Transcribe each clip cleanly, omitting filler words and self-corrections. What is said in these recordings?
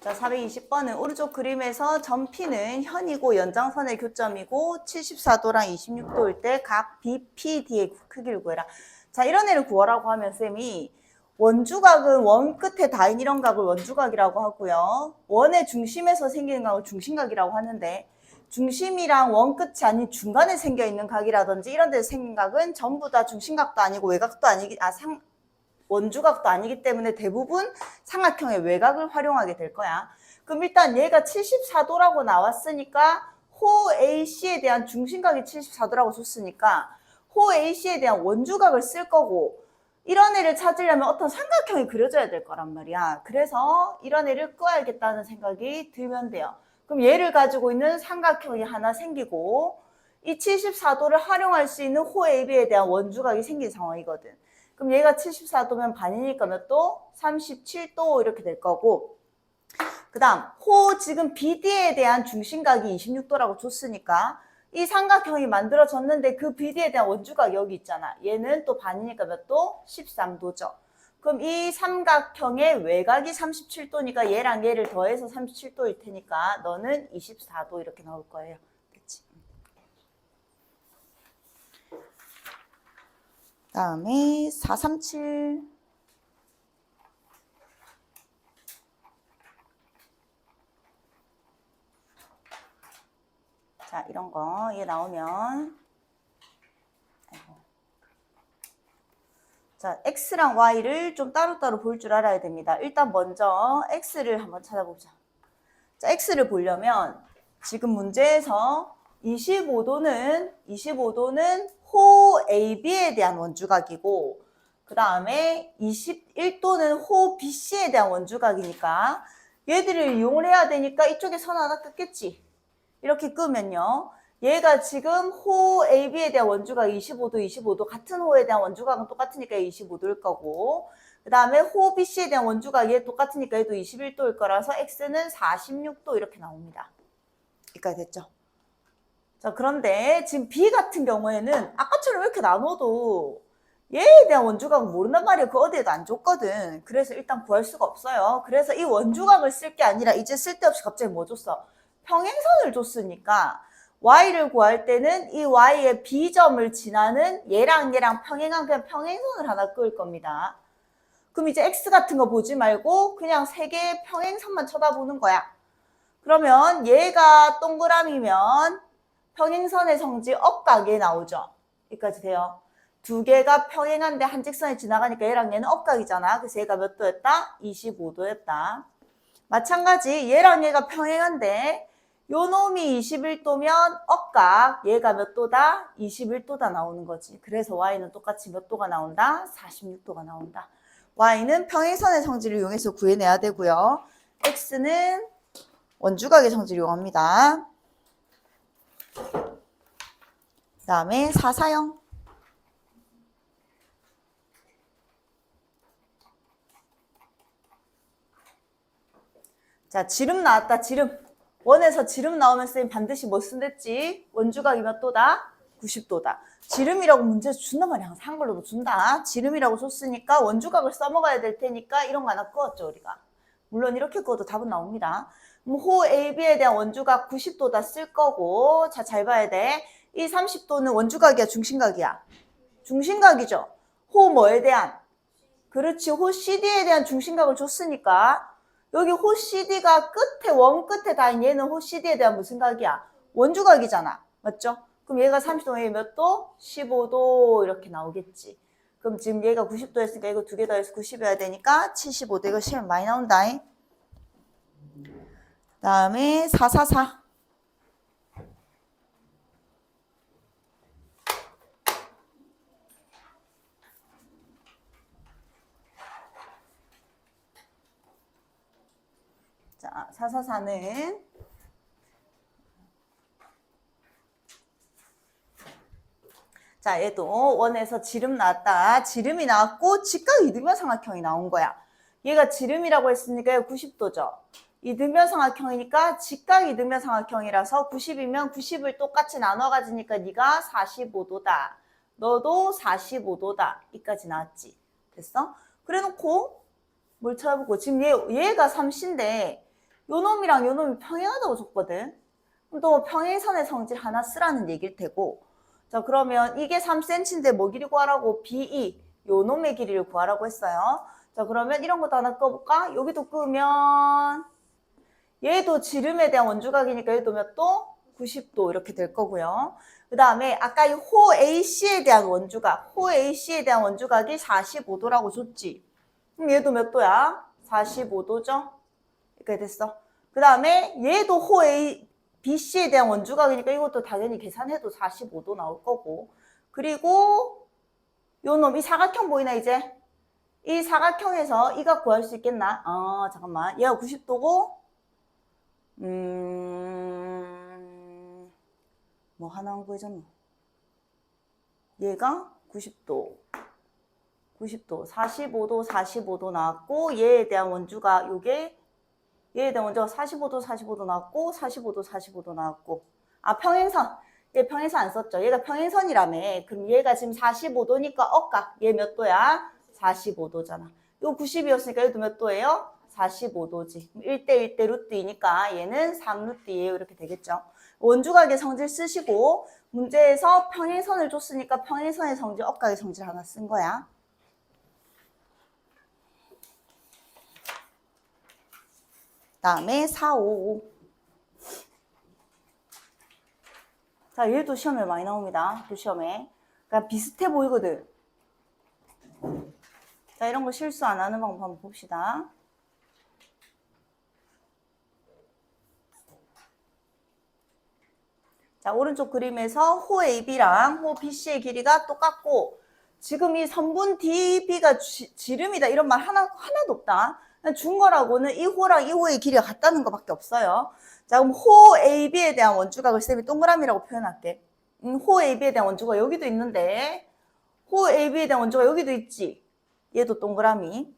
자, 420번은 오른쪽 그림에서 점 P는 현이고 연장선의 교점이고 74도랑 26도일 때 각 BPD의 크기를 구해라. 자, 이런 애를 구하라고 하면 쌤이 원주각은 원 끝에 닿은 이런 각을 원주각이라고 하고요. 원의 중심에서 생기는 각을 중심각이라고 하는데 중심이랑 원 끝이 아닌 중간에 생겨 있는 각이라든지 이런 데서 생긴 각은 전부 다 중심각도 아니고 외곽도 아니기 원주각도 아니기 때문에 대부분 삼각형의 외곽을 활용하게 될 거야. 그럼 일단 얘가 74도라고 나왔으니까 호 AC에 대한 중심각이 74도라고 줬으니까 호 AC에 대한 원주각을 쓸 거고 이런 애를 찾으려면 어떤 삼각형이 그려져야 될 거란 말이야. 그래서 이런 애를 끄어야겠다는 생각이 들면 돼요. 그럼 얘를 가지고 있는 삼각형이 하나 생기고 이 74도를 활용할 수 있는 호 AB에 대한 원주각이 생긴 상황이거든. 그럼 얘가 74도면 반이니까 몇 도? 37도 이렇게 될 거고 그 다음 호 지금 BD에 대한 중심각이 26도라고 줬으니까 이 삼각형이 만들어졌는데 그 BD에 대한 원주각 여기 있잖아. 얘는 또 반이니까 몇 도? 13도죠. 그럼 이 삼각형의 외곽이 37도니까 얘랑 얘를 더해서 37도일 테니까 너는 24도 이렇게 나올 거예요. 됐지? 다음에 437 자, 이런 거 얘 나오면 자, X랑 Y를 좀 따로따로 볼 줄 알아야 됩니다. 일단 먼저 X를 한번 찾아보자. 자, X를 보려면 지금 문제에서 25도는 호 AB에 대한 원주각이고 그 다음에 21도는 호 BC에 대한 원주각이니까 얘들을 이용을 해야 되니까 이쪽에 선 하나 긋겠지. 이렇게 끄면요. 얘가 지금 호 AB에 대한 원주각 25도 같은 호에 대한 원주각은 똑같으니까 25도일 거고 그 다음에 호 BC에 대한 원주각 얘 똑같으니까 얘도 21도일 거라서 X는 46도 이렇게 나옵니다. 여기까지 됐죠? 자, 그런데 지금 B 같은 경우에는 아까처럼 이렇게 나눠도 얘에 대한 원주각은 모른단 말이에요. 그 어디에도 안 줬거든. 그래서 일단 구할 수가 없어요. 그래서 이 원주각을 쓸 게 아니라 이제 쓸데없이 갑자기 뭐 줬어? 평행선을 줬으니까 Y를 구할 때는 이 Y의 B점을 지나는 얘랑 평행한 그냥 평행선을 하나 그을 겁니다. 그럼 이제 X 같은 거 보지 말고 그냥 세 개의 평행선만 쳐다보는 거야. 그러면 얘가 동그라미면 평행선의 성지 억각에 나오죠. 여기까지 돼요. 두 개가 평행한데 한 직선에 지나가니까 얘랑 얘는 억각이잖아. 그래서 얘가 몇 도였다? 25도였다. 마찬가지 얘랑 얘가 평행한데 요 놈이 21도면 억각 얘가 몇 도다? 21도다 나오는 거지. 그래서 Y는 똑같이 몇 도가 나온다? 46도가 나온다. Y는 평행선의 성질을 이용해서 구해내야 되고요. X는 원주각의 성질을 이용합니다. 그 다음에 440 자, 지름 나왔다. 지름. 원에서 지름 나오면 쌤 반드시 뭐 쓴댔지? 원주각이 몇 도다? 90도다. 지름이라고 문제에서 준단 말이야. 항상 한글로도 준다. 지름이라고 줬으니까 원주각을 써먹어야 될 테니까 이런 거 하나 끄었죠, 우리가. 물론 이렇게 끄어도 답은 나옵니다. 호 AB에 대한 원주각 90도다 쓸 거고 자, 잘 봐야 돼. 이 30도는 원주각이야, 중심각이야? 중심각이죠. 호 뭐에 대한? 그렇지, 호 CD에 대한 중심각을 줬으니까 여기 호 CD가 끝에 원 끝에 닿은 얘는 호 CD에 대한 무슨 각이야? 원주각이잖아. 맞죠? 그럼 얘가 30도에 몇 도? 15도 이렇게 나오겠지. 그럼 지금 얘가 90도 했으니까 이거 두 개 더해서 90이어야 되니까 75도. 이거 시험 많이 나온다. 그 다음에 444 자, 444는 자, 얘도 원에서 지름 나왔다. 지름이 나왔고 직각 이등변 삼각형이 나온 거야. 얘가 지름이라고 했으니까 90도죠. 이등변 삼각형이니까 직각 이등변 삼각형이라서 90이면 90을 똑같이 나눠 가지니까 네가 45도다. 너도 45도다. 이까지 나왔지. 됐어? 그래 놓고 뭘 찾아보고 지금 얘가 3C인데 요 놈이랑 요 놈이 평행하다고 줬거든. 그럼 또 평행선의 성질 하나 쓰라는 얘기일 테고. 자, 그러면 이게 3cm인데 뭐 길이 구하라고? BE. 요 놈의 길이를 구하라고 했어요. 자, 그러면 이런 것도 하나 꺼볼까? 여기도 끄면 얘도 지름에 대한 원주각이니까 얘도 몇 도? 90도 이렇게 될 거고요. 그 다음에 아까 이 호 AC에 대한 원주각, 호 AC에 대한 원주각이 45도라고 줬지. 그럼 얘도 몇 도야? 45도죠? 이렇게 됐어. 그 다음에 얘도 호 A, BC에 대한 원주각이니까 이것도 당연히 계산해도 45도 나올 거고. 그리고 요 놈, 이 사각형 보이나 이제? 이 사각형에서 이 각 구할 수 있겠나? 잠깐만. 얘가 90도고 뭐 하나 안 구해졌노? 얘가 90도, 45도, 45도 나왔고 얘에 대한 원주가 요게 얘에 대한 원주가 45도, 45도 나왔고 45도, 45도 나왔고 평행선. 얘 평행선 안 썼죠? 얘가 평행선이라며. 그럼 얘가 지금 45도니까 억각. 얘 몇 도야? 45도잖아. 요 90이었으니까 얘도 몇 도예요? 45도지. 1대 1대 루트 2니까 얘는 3루트 2예요. 이렇게 되겠죠. 원주각의 성질 쓰시고 문제에서 평행선을 줬으니까 평행선의 성질, 억각의 성질 하나 쓴 거야. 다음에 4, 5. 자, 얘도 시험에 많이 나옵니다. 또 시험에. 그러니까 비슷해 보이거든. 자, 이런 거 실수 안 하는 방법 한번 봅시다. 자, 오른쪽 그림에서 호 AB랑 호 BC의 길이가 똑같고 지금 이 선분 DB가 지름이다 이런 말 하나도 없다. 준 거라고는 이 호랑 이 호의 길이가 같다는 것밖에 없어요. 자, 그럼 호 AB에 대한 원주각을 쌤이 동그라미라고 표현할게. 호 AB에 대한 원주가 여기도 있는데 호 AB에 대한 원주가 여기도 있지. 얘도 동그라미.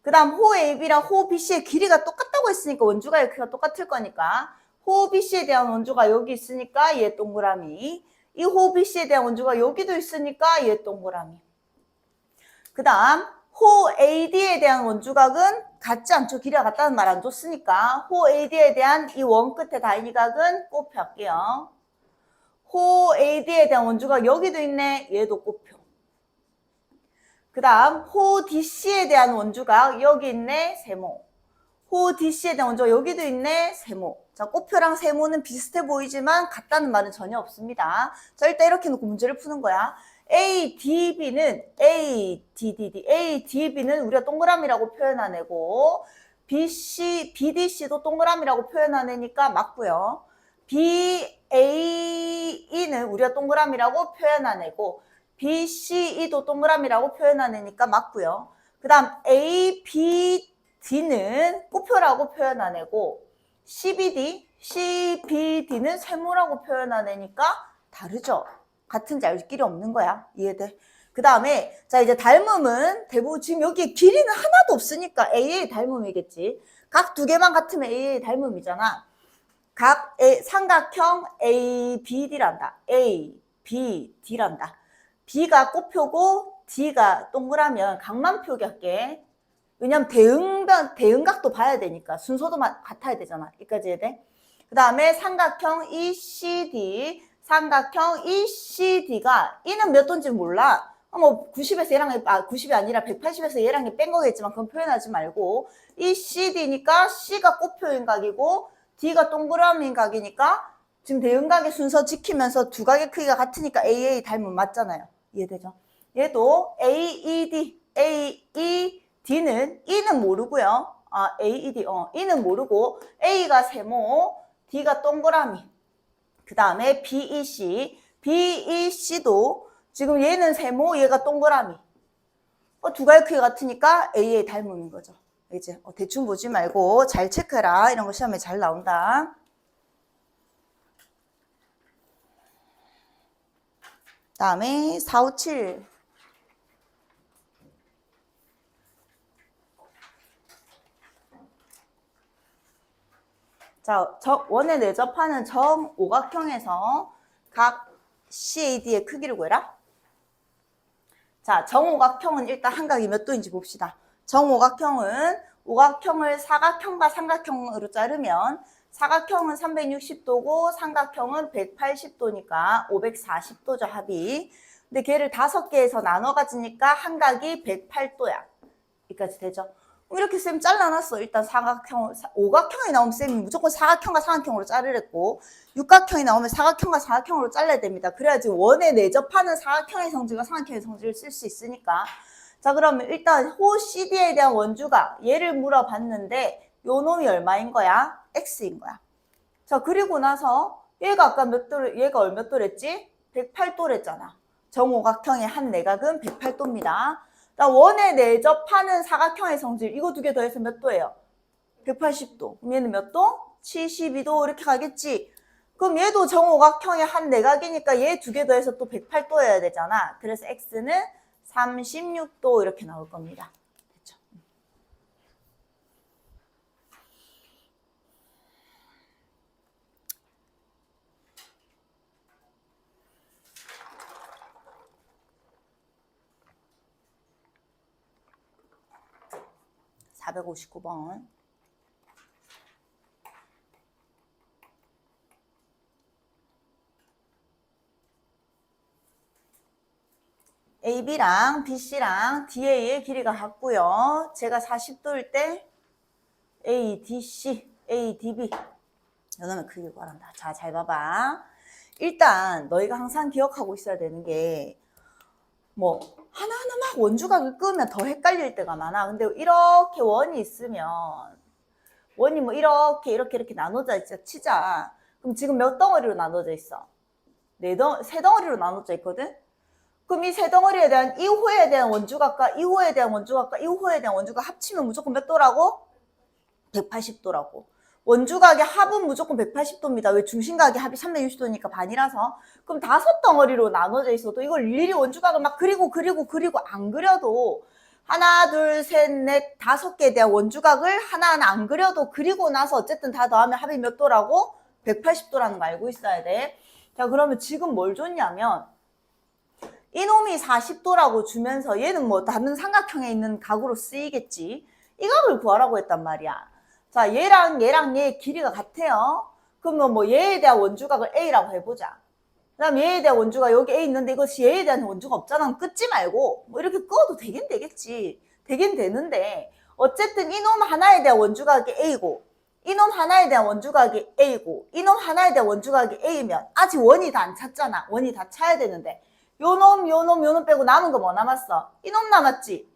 그 다음 호 AB랑 호 BC의 길이가 똑같다고 했으니까 원주각의 크기가 똑같을 거니까 호 BC에 대한 원주가 여기 있으니까 얘 동그라미. 이 호 BC에 대한 원주가 여기도 있으니까 얘 동그라미. 그 다음 호 AD에 대한 원주각은 같지 않죠. 길이가 같다는 말 안 줬으니까 호 AD에 대한 이 원 끝에 다인이각은 곱표 할게요. 호 AD에 대한 원주각 여기도 있네. 얘도 곱표. 그 다음 호 DC에 대한 원주각 여기 있네. 세모. 호 DC에 대한 원주각 여기도 있네. 세모. 자, 곱표랑 세모는 비슷해 보이지만 같다는 말은 전혀 없습니다. 자, 일단 이렇게 놓고 문제를 푸는 거야. ADB는 ADB는 우리가 동그라미라고 표현하내고 BDC도 동그라미라고 표현하내니까 맞고요. BAE는 우리가 동그라미라고 표현하내고 BCE도 동그라미라고 표현하내니까 맞고요. 그 다음 ABD는 곱표라고 표현하내고 CBD는 세모라고 표현하내니까 다르죠. 같은지 알 길이 없는 거야. 이해돼? 그 다음에 자 이제 닮음은 대부분 지금 여기 길이는 하나도 없으니까 AA 닮음이겠지. 각 두 개만 같으면 AA 닮음이잖아. 각 삼각형 ABD란다. ABD란다. B가 곱표고 D가 동그라면 각만 표기할게. 왜냐면 대응각도 봐야 되니까 순서도 같아야 되잖아. 여기까지 해야 돼. 그 다음에 삼각형 ECD 삼각형 ECD가 E는 몇 도인지 몰라. 뭐 90에서 얘랑 90이 아니라 180에서 얘랑 뺀 거겠지만 그건 표현하지 말고 ECD니까 C가 곱표인 각이고 D가 동그라미인 각이니까 지금 대응각의 순서 지키면서 두 각의 크기가 같으니까 AA 닮으면 맞잖아요. 이해되죠? 얘도 AED는 E는 모르고요. E는 모르고 A가 세모, D가 동그라미. 그 다음에 BEC도 지금 얘는 세모, 얘가 동그라미. 두 가지 크기 같으니까 AA 닮음인 거죠. 이제 대충 보지 말고 잘 체크해라. 이런 거 시험에 잘 나온다. 다음에 4, 5, 7. 자, 원에 내접하는 정오각형에서 각 CAD의 크기를 구해라. 자, 정오각형은 일단 한각이 몇 도인지 봅시다. 정오각형은 오각형을 사각형과 삼각형으로 자르면 사각형은 360도고 삼각형은 180도니까 540도죠, 합이. 근데 걔를 5개에서 나눠 가지니까 한각이 108도야. 여기까지 되죠? 이렇게 쌤 잘라놨어. 일단 오각형이 나오면 쌤이 무조건 사각형과 사각형으로 자르랬고, 육각형이 나오면 사각형과 사각형으로 잘라야 됩니다. 그래야지 원에 내접하는 사각형의 성질과 삼각형의 성질을 쓸 수 있으니까. 자, 그러면 일단 호 CD에 대한 원주각, 얘를 물어봤는데 요 놈이 얼마인 거야? X인 거야. 자, 그리고 나서 얘가 아까 얘가 몇 도랬지? 108도랬잖아. 정오각형의 한 내각은 108도입니다. 원에 내접하는 사각형의 성질, 이거 2개 더해서 몇 도예요? 180도. 그럼 얘는 몇 도? 72도 이렇게 가겠지. 그럼 얘도 정오각형의 한 내각이니까 얘 2개 더해서 또 108도여야 되잖아. 그래서 X는 36도 이렇게 나올 겁니다. 됐죠? (459번) AB랑 BC랑 DA의 길이가 같고요. 제가 40도일 때 ADC, ADB 이거는 크게 구하란다. 자, 잘 봐봐. 일단 너희가 항상 기억하고 있어야 되는 게 뭐 하나하나 막 원주각을 끄면 더 헷갈릴 때가 많아. 근데 이렇게 원이 있으면 원이 뭐 이렇게 나눠져 있자 치자. 그럼 지금 몇 덩어리로 나눠져 있어? 세 덩어리로 나눠져 있거든? 그럼 이 세 덩어리에 대한 이 호에 대한 원주각과 이 호에 대한 원주각과 이 호에 대한 원주각 합치면 무조건 몇 도라고? 180도라고. 원주각의 합은 무조건 180도입니다. 왜? 중심각의 합이 360도니까 반이라서. 그럼 5덩어리로 나눠져 있어도 이걸 일일이 원주각을 막 그리고 안 그려도 하나, 둘, 셋, 넷, 5개에 대한 원주각을 하나하나 안 그려도 그리고 나서 어쨌든 다 더하면 합이 몇 도라고? 180도라는 거 알고 있어야 돼. 자, 그러면 지금 뭘 줬냐면 이놈이 40도라고 주면서 얘는 뭐 다른 삼각형에 있는 각으로 쓰이겠지. 이 각을 구하라고 했단 말이야. 자, 얘랑 얘 길이가 같아요. 그러면 뭐 얘에 대한 원주각을 A라고 해보자. 그 다음 얘에 대한 원주각 여기 A 있는데 이것이 얘에 대한 원주가 없잖아. 끊지 말고 뭐 이렇게 끄어도 되긴 되겠지. 되긴 되는데 어쨌든 이놈 하나에 대한 원주각이 A고 이놈 하나에 대한 원주각이 A고 이놈 하나에 대한 원주각이 A면 아직 원이 다 안 찼잖아. 원이 다 차야 되는데 요놈 빼고 남은 거 뭐 남았어? 이놈 남았지?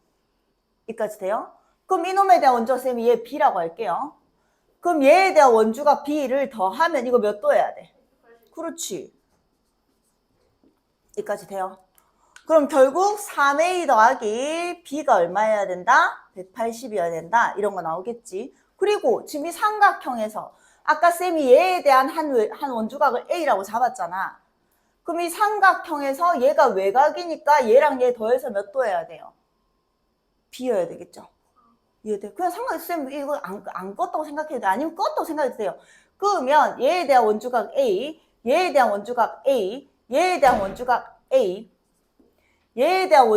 여기까지 돼요? 그럼 이놈에 대한 원주가 쌤이 얘 B라고 할게요. 그럼 얘에 대한 원주가 B를 더하면 이거 몇 도 해야 돼? 그렇지. 여기까지 돼요. 그럼 결국 3A 더하기 B가 얼마여야 된다? 180이어야 된다. 이런 거 나오겠지. 그리고 지금 이 삼각형에서 아까 쌤이 얘에 대한 한 원주각을 A라고 잡았잖아. 그럼 이 삼각형에서 얘가 외곽이니까 얘랑 얘 더해서 몇 도 해야 돼요? B여야 되겠죠. 이해돼? 그냥 쌤 이거 안 껐다고 생각해도 돼. 아니면 껐다고 생각해도 돼요. 그러면 얘에 대한 원주각 A, 얘에 대한 원주각 A, 얘에 대한 원주각 A, 얘에 대한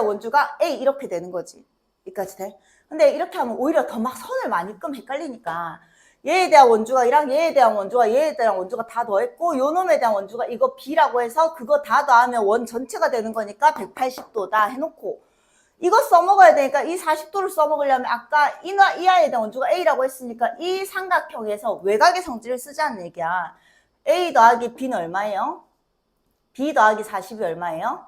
원주각 A 이렇게 되는 거지. 여기까지 돼? 근데 이렇게 하면 오히려 더 막 선을 많이 끄면 헷갈리니까 얘에 대한 원주각이랑 얘에 대한 원주각 다 더했고 요 놈에 대한 원주각 이거 B라고 해서 그거 다 더하면 원 전체가 되는 거니까 180도다 해놓고 이거 써먹어야 되니까 이 40도를 써먹으려면 아까 이 아이에 대한 원주가 A라고 했으니까 이 삼각형에서 외곽의 성질을 쓰자는 얘기야. A 더하기 B는 얼마예요? B 더하기 40이 얼마예요?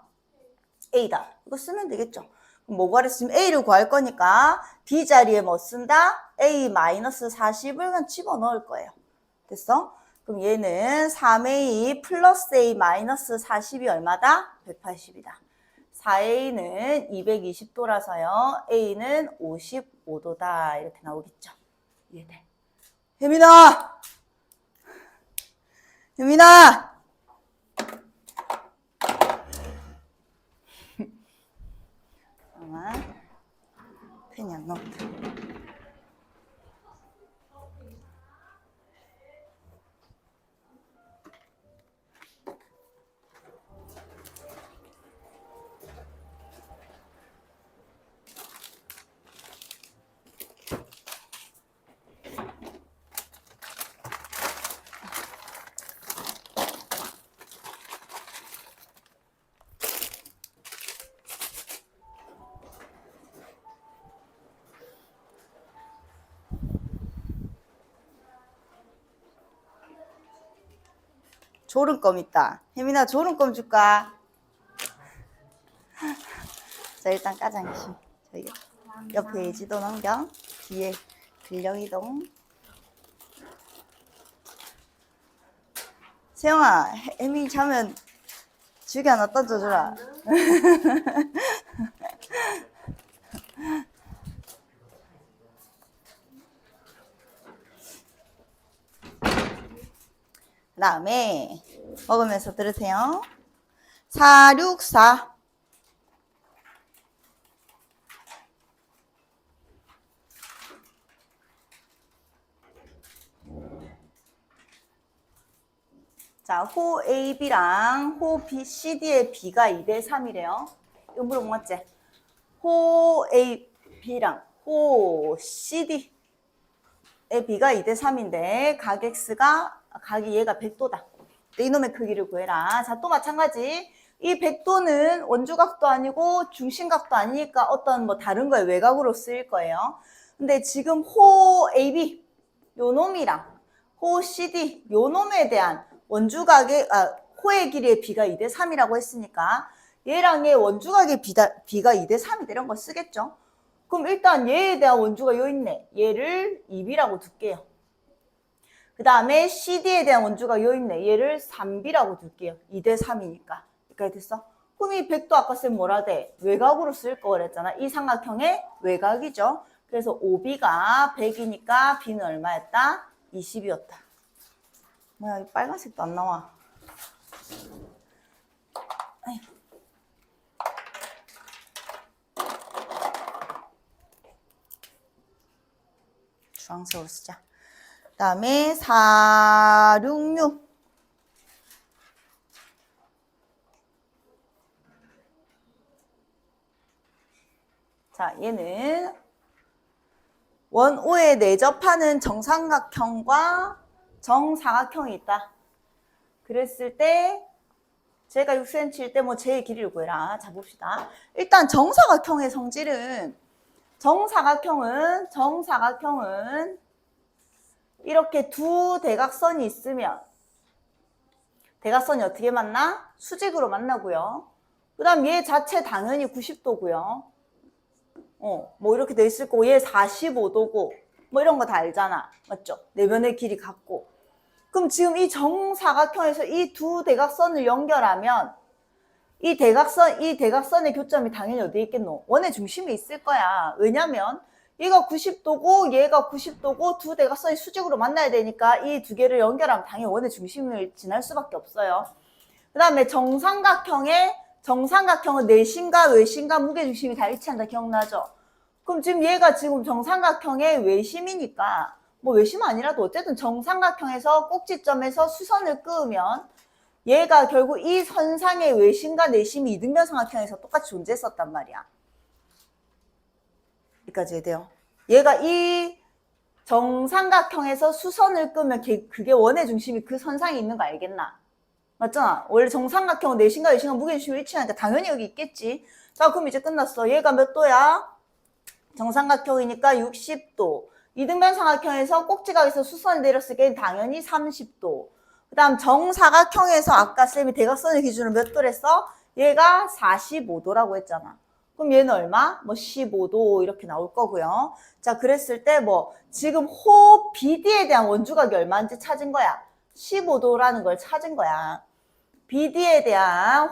A다. 이거 쓰면 되겠죠. 그럼 뭐 구하랬으면 A를 구할 거니까 B 자리에 뭐 쓴다? A 마이너스 40을 그냥 집어넣을 거예요. 됐어? 그럼 얘는 3A 플러스 A 마이너스 40이 얼마다? 180이다. 4A는 220도라서요. A는 55도다. 이렇게 나오겠죠. 이해돼? 혜민아! 혜민아! 잠깐만. 펜이 안 나온다. 졸음껌 있다. 혜민아 졸음껌 줄까? 자 일단 까장시 저희 옆에 예지도 넘겨 뒤에 근력 이동. 세영아 혜민이 자면 주게 하나 던져주라. 그 다음에 먹으면서 들으세요. 464 자, 호 AB랑 호 BCD의 B가 2대 3이래요. 이거 물어봤지? 호 AB랑 호 CD의 B가 2대 3인데 각 X가 각이 얘가 100도다. 이놈의 크기를 구해라. 자, 또 마찬가지. 이 100도는 원주각도 아니고 중심각도 아니니까 어떤 뭐 다른 거에 외곽으로 쓰일 거예요. 근데 지금 호 AB 요 놈이랑 호 CD 요 놈에 대한 원주각의 호의 길이의 B가 2대 3이라고 했으니까 얘랑 얘 원주각의 B가 2대 3이 이런 거 쓰겠죠. 그럼 일단 얘에 대한 원주가 요 있네. 얘를 2B라고 둘게요. 그 다음에 CD에 대한 원주가 요 있네. 얘를 3B라고 둘게요. 2대 3이니까. 여기까지 됐어? 그럼 이 100도 아까 쌤 뭐라 돼? 외곽으로 쓸 거 그랬잖아. 이 삼각형의 외곽이죠. 그래서 OB가 100이니까 B는 얼마였다? 20이었다. 뭐야, 이 빨간색도 안 나와. 아휴. 주황색으로 쓰자. 그 다음에 466 자, 얘는 원O에 내접하는 정삼각형과 정사각형이 있다. 그랬을 때 제가 6cm일 때 뭐 제 길이를 구해라. 자, 봅시다. 일단 정사각형의 성질은 정사각형은 이렇게 두 대각선이 있으면 대각선이 어떻게 만나? 수직으로 만나고요. 그 다음 얘 자체 당연히 90도고요. 뭐 이렇게 돼 있을 거고 얘 45도고 뭐 이런 거 다 알잖아. 맞죠? 내면의 길이 같고. 그럼 지금 이 정사각형에서 이 두 대각선을 연결하면 이 대각선의 교점이 당연히 어디에 있겠노? 원의 중심에 있을 거야. 왜냐면 얘가 90도고 얘가 90도고 두 대각선이 수직으로 만나야 되니까 이 두 개를 연결하면 당연히 원의 중심을 지날 수밖에 없어요. 그 다음에 정삼각형은 내심과 외심과 무게중심이 다 일치한다. 기억나죠? 그럼 지금 얘가 지금 정삼각형의 외심이니까 뭐 외심 아니라도 어쨌든 정삼각형에서 꼭지점에서 수선을 그으면 얘가 결국 이 선상의 외심과 내심이 이등변 삼각형에서 똑같이 존재했었단 말이야. 여기까지 해야 돼요. 얘가 이 정삼각형에서 수선을 끄면 그게 원의 중심이 그 선상에 있는 거 알겠나? 맞잖아. 원래 정삼각형은 내심과 외심과 무게중심이 일치하니까 당연히 여기 있겠지. 자, 그럼 이제 끝났어. 얘가 몇 도야? 정삼각형이니까 60도. 이등변 삼각형에서 꼭지각에서 수선을 내렸을 때 당연히 30도. 그 다음 정사각형에서 아까 쌤이 대각선의 기준으로 몇 도랬어? 얘가 45도라고 했잖아. 그럼 얘는 얼마? 뭐 15도 이렇게 나올 거고요. 자, 그랬을 때 뭐 지금 호 BD에 대한 원주각이 얼마인지 찾은 거야. 15도라는 걸 찾은 거야.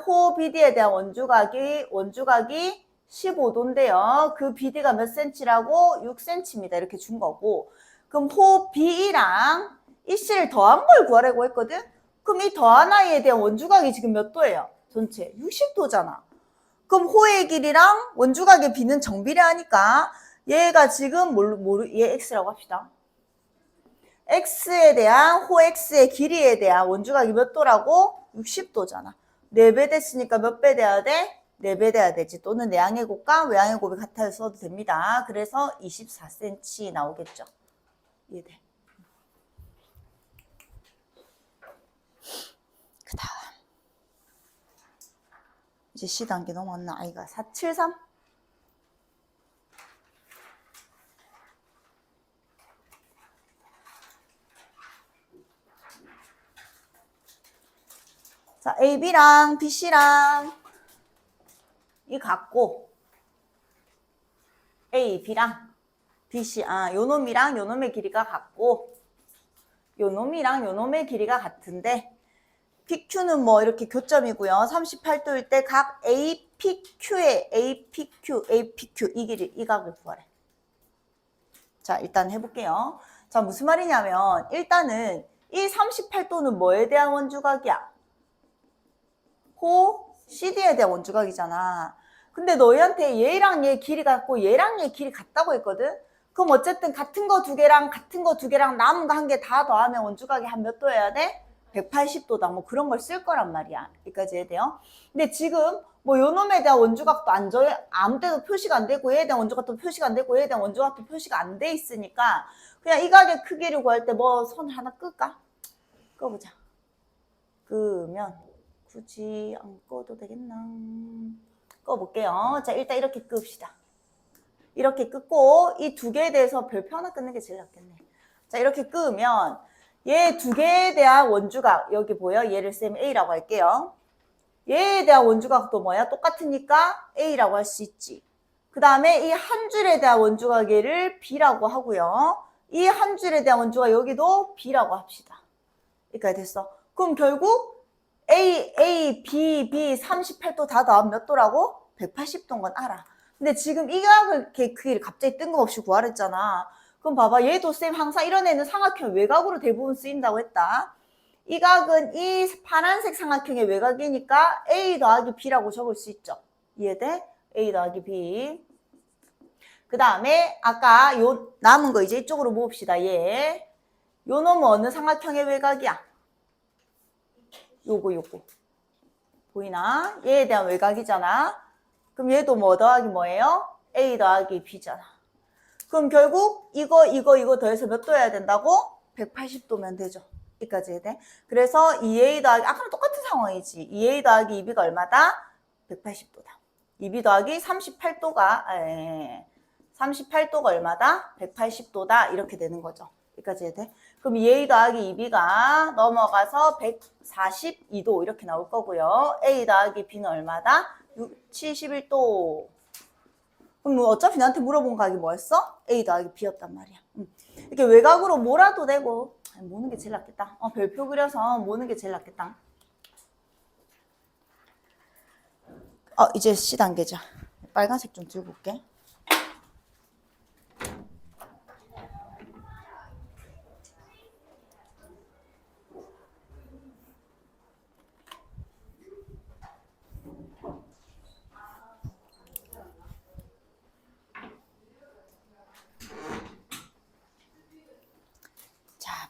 호 BD에 대한 원주각이 15도인데요. 그 BD가 몇 cm라고? 6cm입니다. 이렇게 준 거고. 그럼 호 BE랑 이 C를 더한 걸 구하라고 했거든? 그럼 이 더한 I에 대한 원주각이 지금 몇 도예요? 전체 60도잖아. 그럼 호의 길이랑 원주각의 B는 정비례하니까 얘가 지금 얘 X라고 합시다. X에 대한 호 X의 길이에 대한 원주각이 몇 도라고? 60도잖아. 4배 됐으니까 몇 배 돼야 돼? 4배 돼야 되지. 또는 내항의 곱과 외항의 곱이 같아서 써도 됩니다. 그래서 24cm 나오겠죠. 이해돼? 그 다음 이제 C단계 넘어왔나? 아이가 473? 자, AB랑 BC랑 이 같고 A, B랑 BC, 요 놈이랑 요 놈의 길이가 같고 요 놈이랑 요 놈의 길이가 같은데 PQ는 뭐 이렇게 교점이고요. 38도일 때 각 APQ의 APQ, APQ 이 길이, 이 각을 구하래. 자, 일단 해볼게요. 자, 무슨 말이냐면 일단은 이 38도는 뭐에 대한 원주각이야? 호 CD에 대한 원주각이잖아. 근데 너희한테 얘랑 얘 길이 같고 얘랑 얘 길이 같다고 했거든? 그럼 어쨌든 같은 거 두 개랑 같은 거 두 개랑 남은 거 한 개 다 더하면 원주각이 한 몇 도여야 돼? 180도다. 뭐 그런 걸 쓸 거란 말이야. 여기까지 해야 돼요. 근데 지금 뭐 요 놈에 대한 원주각도 안 줘, 아무 때도 표시가 안 되고 얘에 대한 원주각도 표시가 안 되고 얘에 대한 원주각도 표시가 안 돼 있으니까 그냥 이 각의 크기를 구할 때 뭐 선 하나 끌까? 꺼보자. 끄면 굳이 안 꺼도 되겠나? 꺼볼게요. 자, 일단 이렇게 끕시다. 이렇게 끄고 이 두 개에 대해서 별표 하나 끊는 게 제일 낫겠네. 자, 이렇게 끄면 얘 두 개에 대한 원주각, 여기 보여? 얘를 쌤 A라고 할게요. 얘에 대한 원주각도 뭐야? 똑같으니까 A라고 할 수 있지. 그 다음에 이 한 줄에 대한 원주각 얘를 B라고 하고요. 이 한 줄에 대한 원주각 여기도 B라고 합시다. 여기까지 됐어. 그럼 결국 A, B, B 38도 다 더하면 몇 도라고? 180도인 건 알아. 근데 지금 이 각을 크기를 갑자기 뜬금없이 구하랬잖아. 그럼 봐봐. 얘도 쌤 항상 이런 애는 삼각형 외곽으로 대부분 쓰인다고 했다. 이 각은 이 파란색 삼각형의 외곽이니까 A 더하기 B라고 적을 수 있죠. 이해돼? A 더하기 B. 그 다음에 아까 요 남은 거 이제 이쪽으로 모읍시다. 얘. 요 놈은 어느 삼각형의 외곽이야? 요거. 보이나? 얘에 대한 외곽이잖아. 그럼 얘도 뭐 더하기 뭐예요? A 더하기 B잖아. 그럼 결국 이거 더해서 몇 도여야 된다고? 180도면 되죠. 여기까지 해야 돼. 그래서 2A 더하기, 아까랑 똑같은 상황이지. 2A 더하기 2B가 얼마다? 180도다. 2B 더하기 38도가, 38도가 얼마다? 180도다. 이렇게 되는 거죠. 여기까지 해야 돼. 그럼 2A 더하기 2B가 넘어가서 142도 이렇게 나올 거고요. A 더하기 B는 얼마다? 71도. 그럼 뭐 어차피 나한테 물어본 각이 뭐였어? A 더하기 B였단 말이야. 이렇게 외곽으로 몰아도 되고, 모는 게 제일 낫겠다. 별표 그려서 모는 게 제일 낫겠다. 이제 C단계자. 빨간색 좀 들고 올게.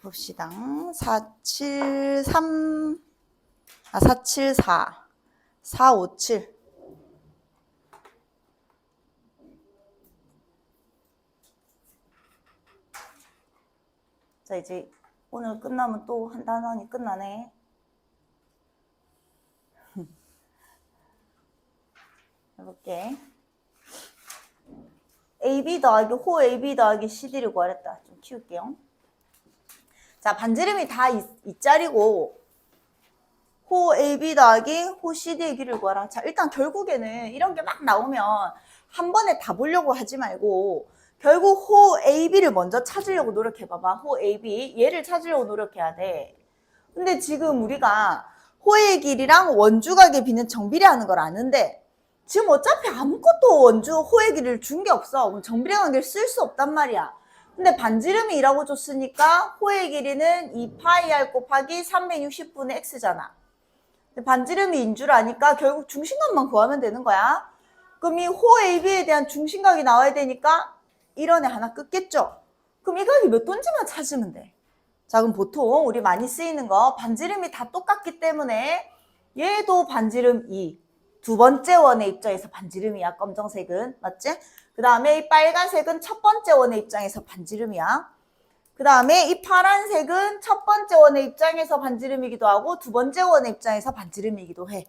봅시다. 474, 457. 자, 이제 오늘 끝나면 또 한 단원이 끝나네. 해볼게. AB 더하기 호 AB 더하기 CD를 구하랬다. 좀 키울게요. 자, 반지름이 다 이짜리고 호 AB 더하기 호 CD의 길을 구하라. 자, 일단 결국에는 이런 게 막 나오면 한 번에 다 보려고 하지 말고 결국 호 AB를 먼저 찾으려고 노력해봐봐. 호 AB 얘를 찾으려고 노력해야 돼. 근데 지금 우리가 호의 길이랑 원주각의 비는 정비례하는 걸 아는데 지금 어차피 아무것도 호의 길이를 준 게 없어. 그럼 정비례 관계를 쓸 수 없단 말이야. 근데 반지름이 2라고 줬으니까 호의 길이는 2파이r 곱하기 360분의 x잖아. 반지름이 인 줄 아니까 결국 중심각만 구하면 되는 거야. 그럼 이 호 AB에 대한 중심각이 나와야 되니까 이런 애 하나 끊겠죠? 그럼 이 각이 몇 도인지만 찾으면 돼. 자, 그럼 보통 우리 많이 쓰이는 거 반지름이 다 똑같기 때문에 얘도 반지름 2. 두 번째 원의 입장에서 반지름이야. 검정색은. 맞지? 그 다음에 이 빨간색은 첫 번째 원의 입장에서 반지름이야. 그 다음에 이 파란색은 첫 번째 원의 입장에서 반지름이기도 하고 두 번째 원의 입장에서 반지름이기도 해.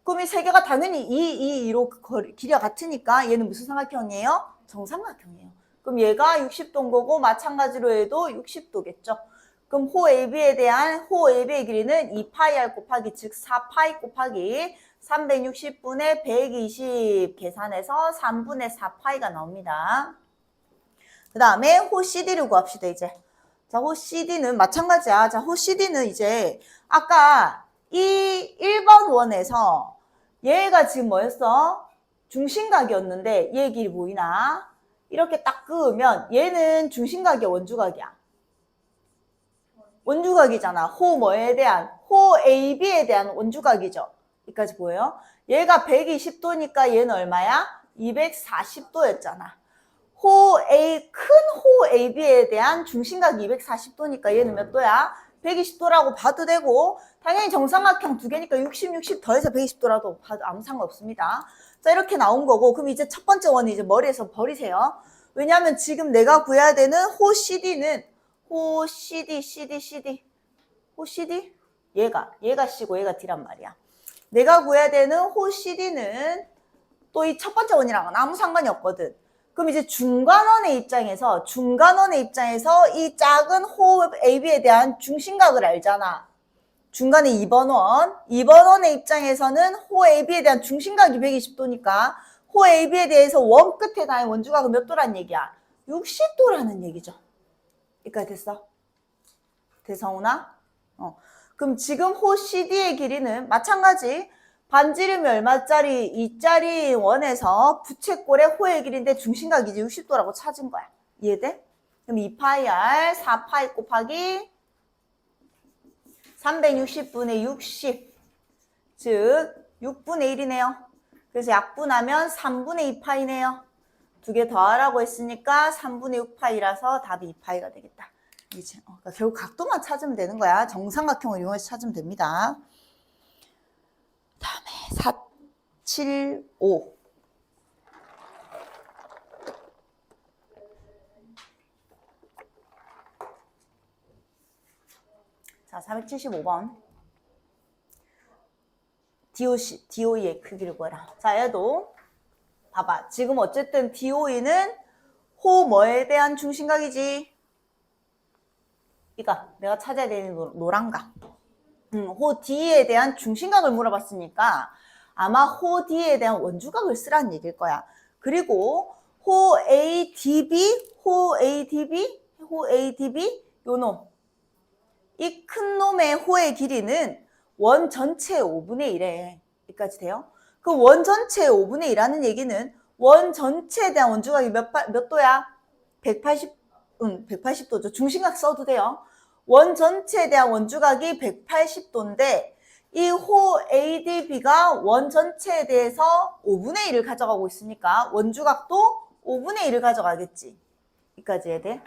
그럼 이 세 개가 당연히 2로 길이가 같으니까 얘는 무슨 삼각형이에요? 정삼각형이에요. 그럼 얘가 60도인 거고 마찬가지로 해도 60도겠죠. 그럼 호 AB에 대한 호 AB의 길이는 2파이r 곱하기 즉 4파이 곱하기 360분의 120 계산해서 3분의 4파이가 나옵니다. 그 다음에 호 CD를 구합시다, 이제. 자, 호 CD는 마찬가지야. 자, 호 CD는 이제 아까 이 1번 원에서 얘가 지금 뭐였어? 중심각이었는데 얘 길이 보이나? 이렇게 딱 그으면 얘는 중심각이야, 원주각이야? 원주각이잖아. 호 뭐에 대한? 호 AB에 대한 원주각이죠. 여기까지 보여요? 얘가 120도니까 얘는 얼마야? 240도였잖아. 큰 호 AB에 대한 중심각이 240도니까 얘는 몇 도야? 120도라고 봐도 되고 당연히 정삼각형 두 개니까 60, 60 더해서 120도라도 봐도 아무 상관없습니다. 자, 이렇게 나온 거고 그럼 이제 첫 번째 원은 이제 머리에서 버리세요. 왜냐하면 지금 내가 구해야 되는 호 CD는 호 CD, 호 CD? 얘가 C고 얘가 D란 말이야. 내가 구해야 되는 호 CD는 또 이 첫 번째 원이랑은 아무 상관이 없거든. 그럼 이제 중간원의 입장에서 이 작은 호 AB에 대한 중심각을 알잖아. 중간에 2번 원의 입장에서는 호 AB에 대한 중심각이 120도니까 호 AB에 대해서 원 끝에 나의 원주각은 몇 도란 얘기야? 60도라는 얘기죠. 여기까지 됐어? 대성훈아? 그럼 지금 호 CD의 길이는 마찬가지 반지름이 얼마짜리? 2짜리 원에서 부채꼴의 호의 길인데 중심각이 이제 60도라고 찾은 거야. 이해돼? 그럼 2파이r 4파이 곱하기 360분의 60 즉 6분의 1이네요. 그래서 약분하면 3분의 2파이네요. 두 개 더하라고 했으니까 3분의 6파이라서 답이 2파이가 되겠다. 이제 그러니까 결국 각도만 찾으면 되는 거야. 정삼각형을 이용해서 찾으면 됩니다. 다음에 4, 7, 5. 자, 475번. DOE의 크기를 구해라. 자, 얘도 봐봐. 지금 어쨌든 DOE는 호 뭐에 대한 중심각이지? 이거 내가 찾아야 되는 노란각. 호 D에 대한 중심각을 물어봤으니까 아마 호 D에 대한 원주각을 쓰라는 얘기일 거야. 그리고 호 ADB 요 놈. 이 큰 놈의 호의 길이는 원 전체의 5분의 1에 여기까지 돼요. 그 원 전체의 5분의 1이라는 얘기는 원 전체에 대한 원주각이 몇 도야? 180도죠. 중심각 써도 돼요. 원 전체에 대한 원주각이 180도인데 이 호 ADB가 원 전체에 대해서 5분의 1을 가져가고 있으니까 원주각도 5분의 1을 가져가겠지. 여기까지 해야 돼.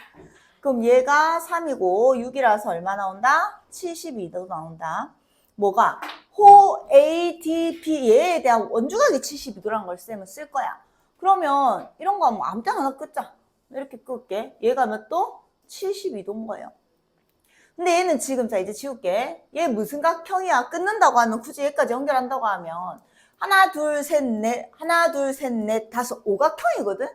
그럼 얘가 3이고 6이라서 얼마 나온다? 72도 나온다. 뭐가? 호 ADB 얘에 대한 원주각이 72도라는 걸 쌤은 쓸 거야. 그러면 이런 거 뭐 아무 때나 하나 끄자. 이렇게 끌게. 얘가 몇 도? 72도인 거예요. 근데 얘는 지금 자 이제 지울게. 얘 무슨 각형이야? 끊는다고 하면 굳이 얘까지 연결한다고 하면 하나 둘 셋 넷 다섯 오각형이거든?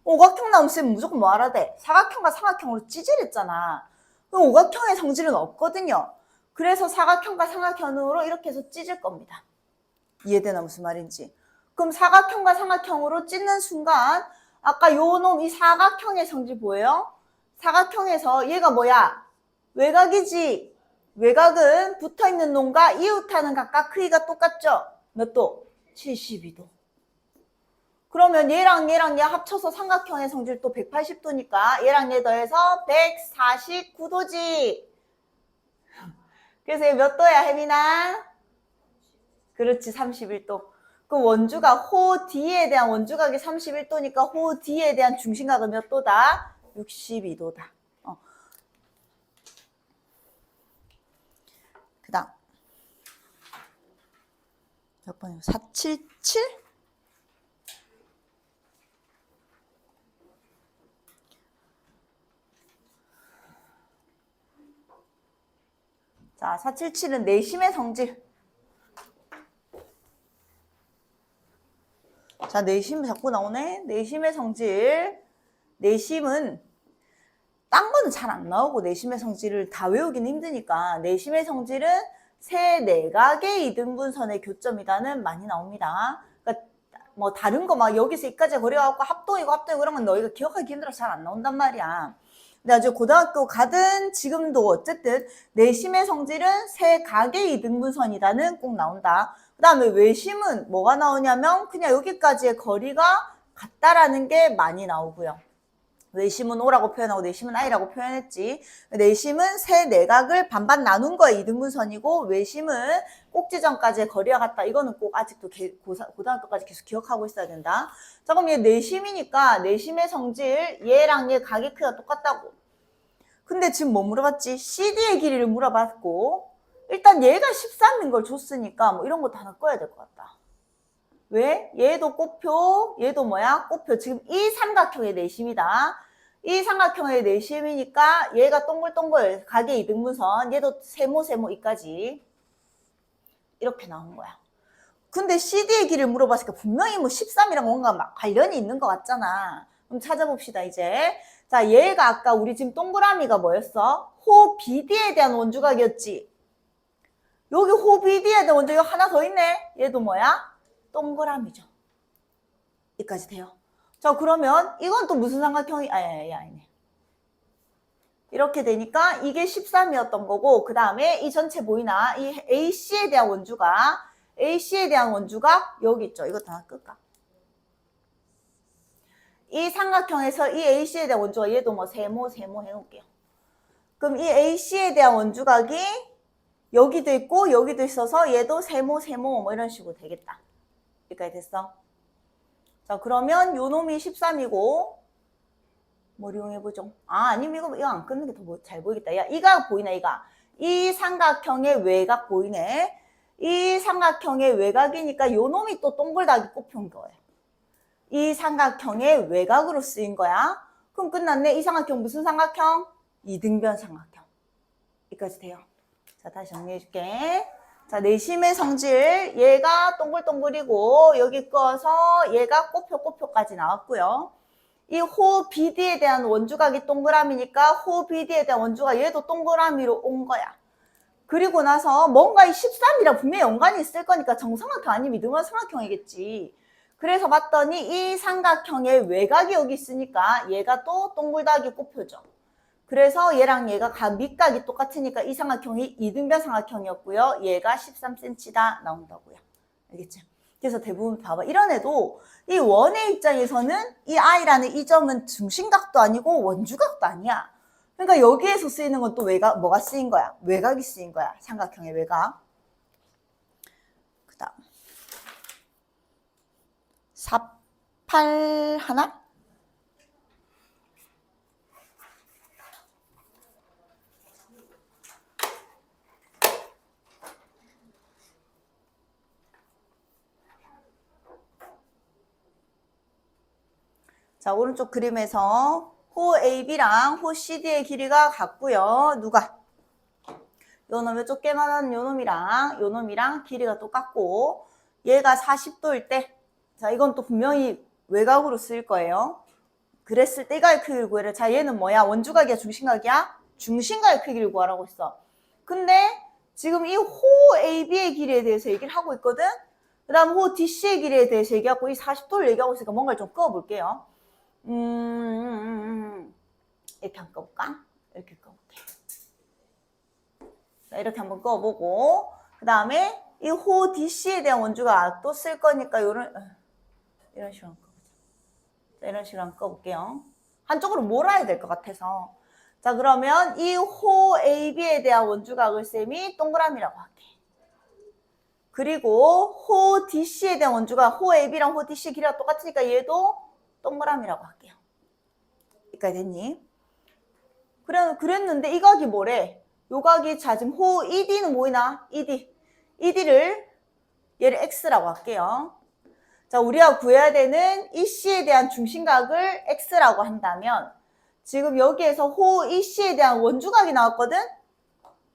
오각형 나오면 쌤 무조건 뭐 알아야 돼? 사각형과 삼각형으로 찌질했잖아. 그럼 오각형의 성질은 없거든요. 그래서 사각형과 삼각형으로 이렇게 해서 찢을 겁니다. 이해되나 무슨 말인지? 그럼 사각형과 삼각형으로 찢는 순간 아까 요 놈 이 사각형의 성질 보여요? 사각형에서 얘가 뭐야? 외곽이지. 외곽은 붙어있는 놈과 이웃하는 각각 크기가 똑같죠? 몇 도? 72도. 그러면 얘랑 얘 합쳐서 삼각형의 성질 또 180도니까 얘랑 얘 더해서 149도지. 그래서 얘 몇 도야, 혜민아? 그렇지, 31도. 그럼 원주각, 호 D에 대한 원주각이 31도니까 호 D에 대한 중심각은 몇 도다? 62도다. 그 다음. 몇 번이요? 477? 자, 477은 내심의 성질. 자, 내심 자꾸 나오네. 내심의 성질. 내심은 딴 건 이거는 잘 안 나오고 내심의 성질을 다 외우기는 힘드니까 내심의 성질은 세 내각의 이등분선의 교점이다는 많이 나옵니다. 그러니까 뭐 다른 거 막 여기서 여기까지 거려갖고 합동이고 그런 건 너희가 기억하기 힘들어서 잘 안 나온단 말이야. 근데 아주 고등학교 가든 지금도 어쨌든 내심의 성질은 세 각의 이등분선이다는 꼭 나온다. 그 다음에 외심은 뭐가 나오냐면 그냥 여기까지의 거리가 같다라는 게 많이 나오고요. 외심은 O라고 표현하고 내심은 I라고 표현했지. 내심은 세 내각을 반반 나눈 거에 이등분선이고 외심은 꼭지점까지의 거리가 같다. 이거는 꼭 아직도 고등학교까지 계속 기억하고 있어야 된다. 자, 그럼 얘 내심이니까 내심의 성질 얘랑 얘 각의 크기가 똑같다고. 근데 지금 뭐 물어봤지? CD의 길이를 물어봤고 일단 얘가 13인 걸 줬으니까 뭐 이런 것도 하나 꺼야 될 것 같다. 왜? 얘도 꽃표, 얘도 뭐야? 꽃표. 지금 이 삼각형의 내심이다. 이 삼각형의 내심이니까 얘가 동글동글 각의 이등분선, 얘도 세모 이까지 이렇게 나온 거야. 근데 CD의 길이를 물어봤으니까 분명히 뭐 13이랑 뭔가 막 관련이 있는 것 같잖아. 그럼 찾아봅시다 이제. 자, 얘가 아까 우리 지금 동그라미가 뭐였어? 호 BD에 대한 원주각이었지. 여기 호 BD에 대한 원주각 하나 더 있네. 얘도 뭐야? 동그라미죠. 여기까지 돼요. 자, 그러면 이건 또 무슨 삼각형이 아니네. 이렇게 되니까 이게 13이었던 거고 그 다음에 이 전체 보이나? 이 AC에 대한 원주각 여기 있죠. 이것도 하나 끌까? 이 삼각형에서 이 AC에 대한 원주각 얘도 뭐 세모 해놓을게요. 그럼 이 AC에 대한 원주각이 여기도 있고 여기도 있어서 얘도 세모 뭐 이런 식으로 되겠다. 여기까지 됐어. 자, 그러면 요 놈이 13이고 뭘 이용해보죠? 아니면 이거 안 끊는 게 더 잘 보이겠다. 야, 이가 보이나, 이가. 이 삼각형의 외곽 보이네. 이 삼각형의 외곽이니까 요 놈이 또 동글다기 꼽힌 거예요. 이 삼각형의 외곽으로 쓰인 거야. 그럼 끝났네. 이 삼각형 무슨 삼각형? 이등변 삼각형. 여기까지 돼요. 자, 다시 정리해줄게. 자, 내심의 성질, 얘가 동글동글이고 여기 꺼서 얘가 꼬표까지 나왔고요. 이 호 BD에 대한 원주각이 동그라미니까 호 BD에 대한 원주각 얘도 동그라미로 온 거야. 그리고 나서 뭔가 이 13이랑 분명히 연관이 있을 거니까 정삼각형 아니면 이등변 삼각형이겠지. 그래서 봤더니 이 삼각형의 외곽이 여기 있으니까 얘가 또 동글다기 꼬표죠. 그래서 얘랑 얘가 밑각이 똑같으니까 이 삼각형이 이등변 삼각형이었고요. 얘가 13cm다 나온다고요. 알겠죠? 그래서 대부분 봐봐. 이런 애도 이 원의 입장에서는 이 I라는 이 점은 중심각도 아니고 원주각도 아니야. 그러니까 여기에서 쓰이는 건 또 외곽, 뭐가 쓰인 거야? 외곽이 쓰인 거야. 삼각형의 외곽. 그 다음 48 하나? 자, 오른쪽 그림에서 호 AB랑 호 CD의 길이가 같고요. 누가? 요 놈의 좁게만한 요 놈이랑 길이가 똑같고 얘가 40도일 때 자, 이건 또 분명히 외곽으로 쓰일 거예요. 그랬을 때 이거의 크기를 구해라. 자, 얘는 뭐야? 원주각이야? 중심각이야? 중심각의 크기를 구하라고 했어. 근데 지금 이 호 AB의 길이에 대해서 얘기를 하고 있거든? 그 다음 호 DC의 길이에 대해서 얘기하고 이 40도를 얘기하고 있으니까 뭔가를 좀 꺼볼게요. 이렇게 한번 꺼볼까? 이렇게 꺼볼게. 자, 이렇게 한번 꺼보고, 그 다음에 이 호 DC에 대한 원주가 또 쓸 거니까 이런 식으로 한번 꺼보자. 자, 이런 식으로 한번 꺼볼게요. 한쪽으로 몰아야 될 것 같아서. 자, 그러면 이 호 AB에 대한 원주각을 쌤이 동그라미라고 할게. 그리고 호 DC에 대한 원주각, 호 AB랑 호 DC 길이가 똑같으니까 얘도 동그라미라고 할게요. 여기까지 됐니? 그랬는데 이 각이 뭐래? 요 각이 자 지금 호 ED는 뭐이나? ED를 얘를 X라고 할게요. 자, 우리가 구해야 되는 EC에 대한 중심각을 X라고 한다면 지금 여기에서 호 EC에 대한 원주각이 나왔거든?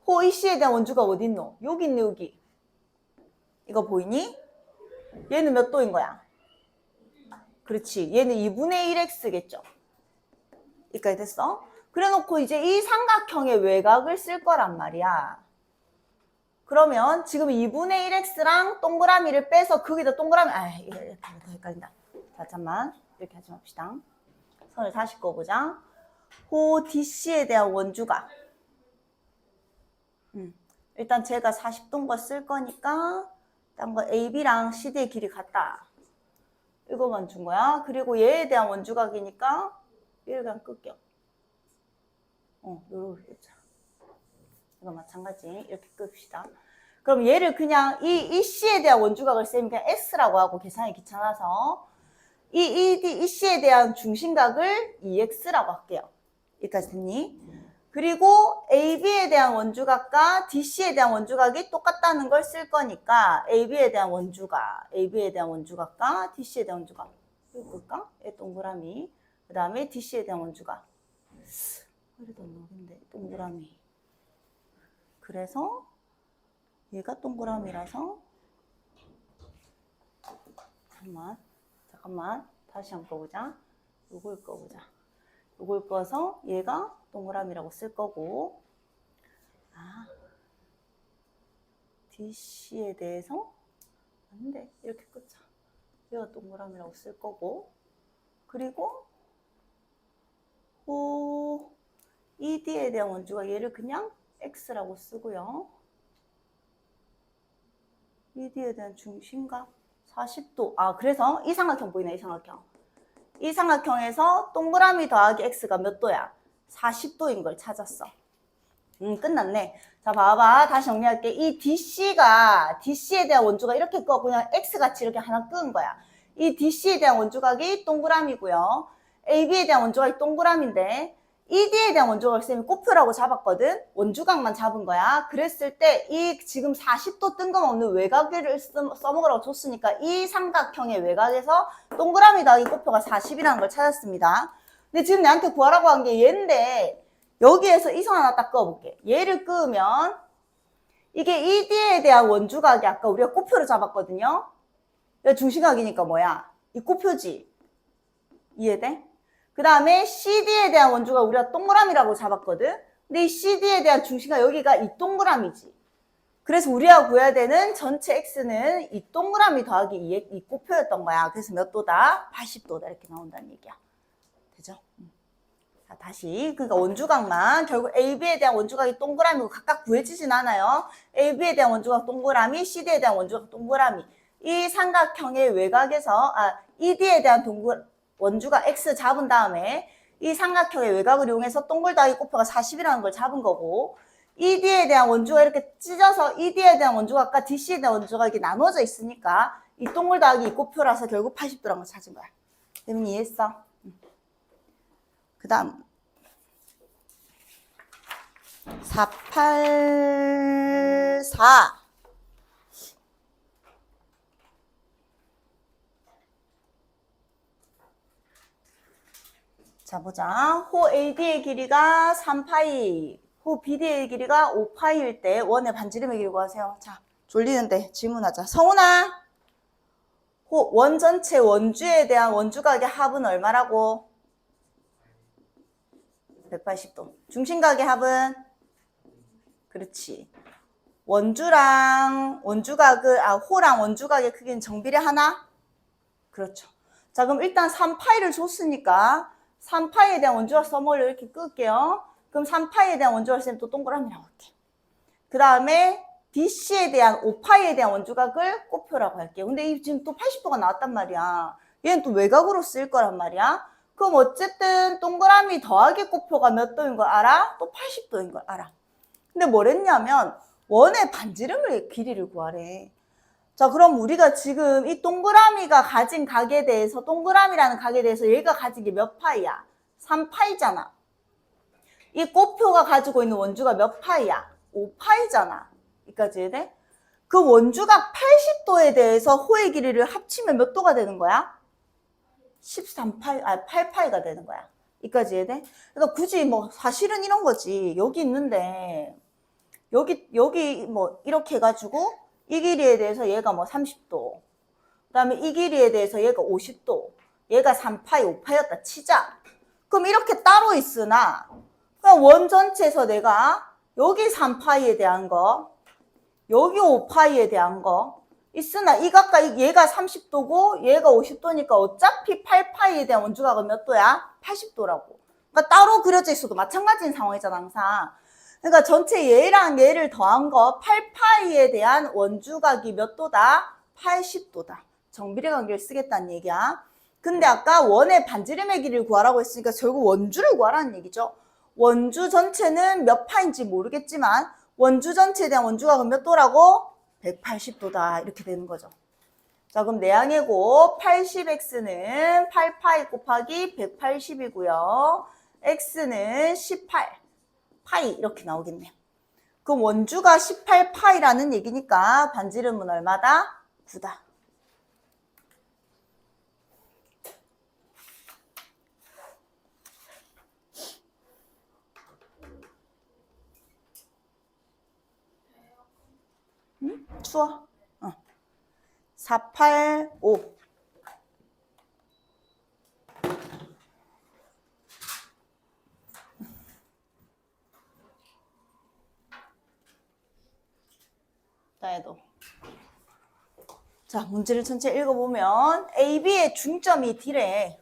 호 EC에 대한 원주각 어디 있노? 여기 있네, 여기. 이거 보이니? 얘는 몇 도인 거야? 그렇지. 얘는 2분의 1X겠죠. 여기까지 됐어? 그래 놓고 이제 이 삼각형의 외곽을 쓸 거란 말이야. 그러면 지금 2분의 1x랑 동그라미를 빼서 거기다 동그라미, 이거 헷갈린다. 자, 잠깐만. 이렇게 하지 맙시다. 선을 다시 꺼보자. 호 DC에 대한 원주각. 일단 제가 40도인 거 쓸 거니까, 딴 거 AB랑 CD의 길이 같다. 이거만 준 거야. 그리고 얘에 대한 원주각이니까, 얘를 그냥 끌게요. 요렇게 끄자. 이거 마찬가지. 이렇게 끕시다. 그럼 얘를 그냥 이 C에 대한 원주각을 쌤이 그냥 X라고 하고 계산이 귀찮아서 이 C에 대한 중심각을 EX라고 할게요. 여기까지 됐니? 그리고 AB에 대한 원주각과 DC에 대한 원주각이 똑같다는 걸 쓸 거니까 AB에 대한 원주각과 DC에 대한 원주각. 이거 끌까? 얘 동그라미. 그 다음에 DC에 대한 원주각. 그래도 모르겠는데 동그라미. 그래서 얘가 동그라미라서 잠깐만 다시 한번 꺼보자. 요걸 꺼보자. 요걸 꺼서 얘가 동그라미라고 쓸 거고 DC에 대해서 아닌데 이렇게 끄자. 얘가 동그라미라고 쓸 거고 그리고 ED에 대한 원주가 얘를 그냥 X라고 쓰고요. ED에 대한 중심각 40도. 그래서 이 삼각형 보이네, 이 삼각형에서 동그라미 더하기 X가 몇 도야? 40도인 걸 찾았어. 끝났네. 자, 봐봐. 다시 정리할게. 이 DC에 대한 원주가 이렇게 꺼 그냥 X같이 이렇게 하나 끄은 거야. 이 DC에 대한 원주각이 동그라미고요. AB에 대한 원주각이 동그라미인데 ED에 대한 원주각을 쌤이 꽃표라고 잡았거든. 원주각만 잡은 거야. 그랬을 때 이 지금 40도 뜬금없는 외곽을 써먹으라고 줬으니까 이 삼각형의 외곽에서 동그라미 더하기 꽃표가 40이라는 걸 찾았습니다. 근데 지금 내한테 구하라고 한 게 얘인데 여기에서 이 선 하나 딱 그어볼게. 얘를 그으면 이게 ED에 대한 원주각이 아까 우리가 꽃표로 잡았거든요. 중심각이니까 뭐야? 이 꽃표지. 이해돼? 그 다음에 CD에 대한 원주가 우리가 동그라미라고 잡았거든. 근데 이 CD에 대한 중심각 여기가 이 동그라미지. 그래서 우리가 구해야 되는 전체 X는 이 동그라미 더하기 이 꽃표였던 거야. 그래서 몇 도다? 80도다 이렇게 나온다는 얘기야. 되죠? 자, 다시 그러니까 원주각만 결국 AB에 대한 원주각이 동그라미고 각각 구해지진 않아요. AB에 대한 원주각 동그라미, CD에 대한 원주각 동그라미. 이 삼각형의 외곽에서 ED에 대한 원주각 X 잡은 다음에 이 삼각형의 외곽을 이용해서 동글 더하기 꽃표가 40이라는 걸 잡은 거고 ED에 대한 원주가 이렇게 찢어서 ED에 대한 원주각과 DC에 대한 원주각이 나눠져 있으니까 이 동글 더하기 이 꽃표라서 결국 80도라는 걸 찾은 거야. 대민 이해했어? 그 다음 484 자, 보자. 호 AD의 길이가 3파이, 호 BD의 길이가 5파이일 때 원의 반지름의 길이 구하세요. 자, 졸리는데 질문하자. 성훈아, 호 원 전체 원주에 대한 원주각의 합은 얼마라고? 180도. 중심각의 합은? 그렇지. 원주랑 원주각을, 호랑 원주각의 크기는 정비례하나? 그렇죠. 자, 그럼 일단 3파이를 줬으니까 3파이에 대한 원주각 써먹으려 이렇게 끌게요. 그럼 3파이에 대한 원주각을 쓰면 또 동그라미라고 할게. 그 다음에 DC에 대한 5파이에 대한 원주각을 꽃표라고 할게요. 근데 지금 또 80도가 나왔단 말이야. 얘는 또 외곽으로 쓰일 거란 말이야. 그럼 어쨌든 동그라미 더하기 꽃표가 몇 도인 걸 알아? 또 80도인 걸 알아. 근데 뭐랬냐면 원의 반지름의 길이를 구하래. 자, 그럼 우리가 지금 이 동그라미가 가진 각에 대해서, 동그라미라는 각에 대해서 얘가 가진 게 몇 파이야? 3파이잖아. 이 꽃표가 가지고 있는 원주가 몇 파이야? 5파이잖아. 여기까지 이해돼? 그 원주각 80도에 대해서 호의 길이를 합치면 몇 도가 되는 거야? 8파이가 되는 거야. 여기까지 이해돼? 그러니까 굳이 뭐 사실은 이런 거지. 여기 있는데 여기 뭐 이렇게 해가지고 이 길이에 대해서 얘가 뭐 30도, 그 다음에 이 길이에 대해서 얘가 50도, 얘가 3파이, 5파이였다 치자. 그럼 이렇게 따로 있으나 그럼 원 전체에서 내가 여기 3파이에 대한 거, 여기 5파이에 대한 거 있으나 이 각각 얘가 30도고 얘가 50도니까 어차피 8파이에 대한 원주각은 몇 도야? 80도라고. 그러니까 따로 그려져 있어도 마찬가지인 상황이잖아 항상. 그러니까 전체 얘랑 얘를 더한 거 8파이에 대한 원주각이 몇 도다? 80도다. 정비례 관계를 쓰겠다는 얘기야. 근데 아까 원의 반지름의 길이를 구하라고 했으니까 결국 원주를 구하라는 얘기죠. 원주 전체는 몇 파인지 모르겠지만 원주 전체에 대한 원주각은 몇 도라고? 180도다. 이렇게 되는 거죠. 자, 그럼 내항해고 80x는 8파이 곱하기 180이고요. x는 18 파이 이렇게 나오겠네요. 그럼 원주가 18파이라는 얘기니까 반지름은 얼마다? 9다. 응? 추워. 485. 다해도. 자, 문제를 전체 읽어보면 A, B의 중점이 D래.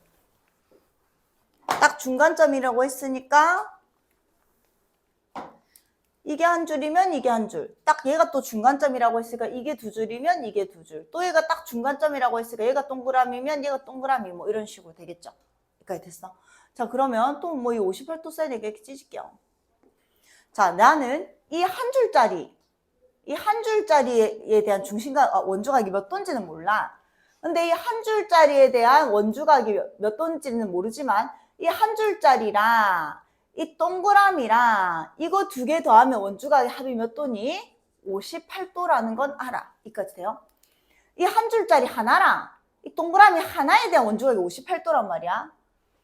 딱 중간점이라고 했으니까 이게 한 줄이면 이게 한 줄. 딱 얘가 또 중간점이라고 했으니까 이게 두 줄이면 이게 두 줄. 또 얘가 딱 중간점이라고 했으니까 얘가 동그라미면 얘가 동그라미 뭐 이런 식으로 되겠죠. 여기까지 됐어. 자, 그러면 또 뭐 이 58도 써야 되게 찢을게요. 자, 나는 이 한 줄짜리에 대한 중심각, 원주각이 몇 도인지는 몰라. 근데 이 한 줄짜리에 대한 원주각이 몇 도인지는 모르지만 이 한 줄짜리랑 이 동그라미랑 이거 두 개 더하면 원주각의 합이 몇 도니? 58도라는 건 알아. 이까지 돼요? 이 한 줄짜리 하나랑 이 동그라미 하나에 대한 원주각이 58도란 말이야.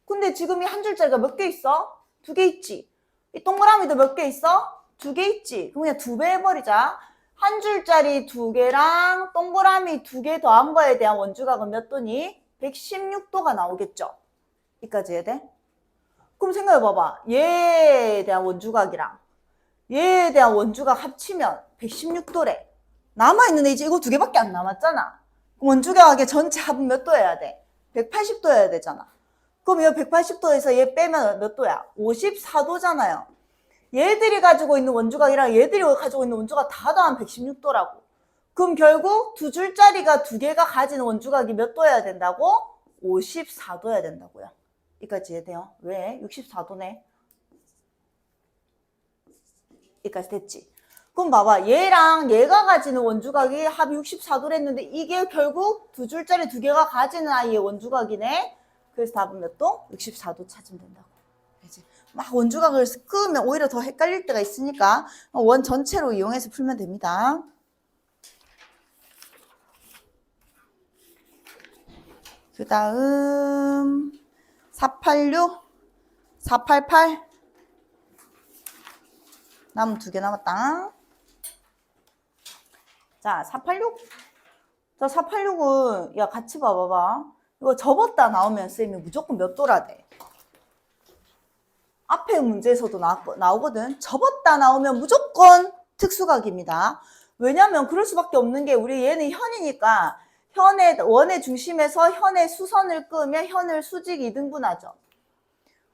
근데 지금 이 한 줄짜리가 몇 개 있어? 두 개 있지. 이 동그라미도 몇 개 있어? 두 개 있지. 그럼 그냥 2배 해버리자. 한 줄짜리 두 개랑 동그라미 두 개 더한 거에 대한 원주각은 몇 도니? 116도가 나오겠죠. 여기까지 해야 돼? 그럼 생각해봐봐. 얘에 대한 원주각이랑 얘에 대한 원주각 합치면 116도래. 남아있는 애 이제 이거 두 개밖에 안 남았잖아. 원주각의 전체 합은 몇 도여야 돼? 180도여야 되잖아. 그럼 이 180도에서 얘 빼면 몇 도야? 54도잖아요. 얘들이 가지고 있는 원주각이랑 얘들이 가지고 있는 원주각 다 더하면 116도라고. 그럼 결국 두 줄짜리가 두 개가 가지는 원주각이 몇 도여야 된다고? 54도여야 된다고요. 여기까지 이해돼요? 왜? 64도네. 여기까지 됐지? 그럼 봐봐. 얘랑 얘가 가지는 원주각이 합이 64도랬는데 이게 결국 두 줄짜리 두 개가 가지는 아이의 원주각이네. 그래서 답은 몇 도? 64도 찾으면 된다고. 알지? 막 원주각을 끄면 오히려 더 헷갈릴 때가 있으니까 원 전체로 이용해서 풀면 됩니다. 그 다음 486, 488 남은 두 개 남았다. 자, 486. 자, 486은 야 같이 봐봐봐. 이거 접었다 나오면 쌤이 무조건 몇 도라 돼. 앞에 문제에서도 나오거든. 접었다 나오면 무조건 특수각입니다. 왜냐면 그럴 수밖에 없는 게 우리 얘는 현이니까 원의 중심에서 현의 수선을 끄면 현을 수직 2등분하죠.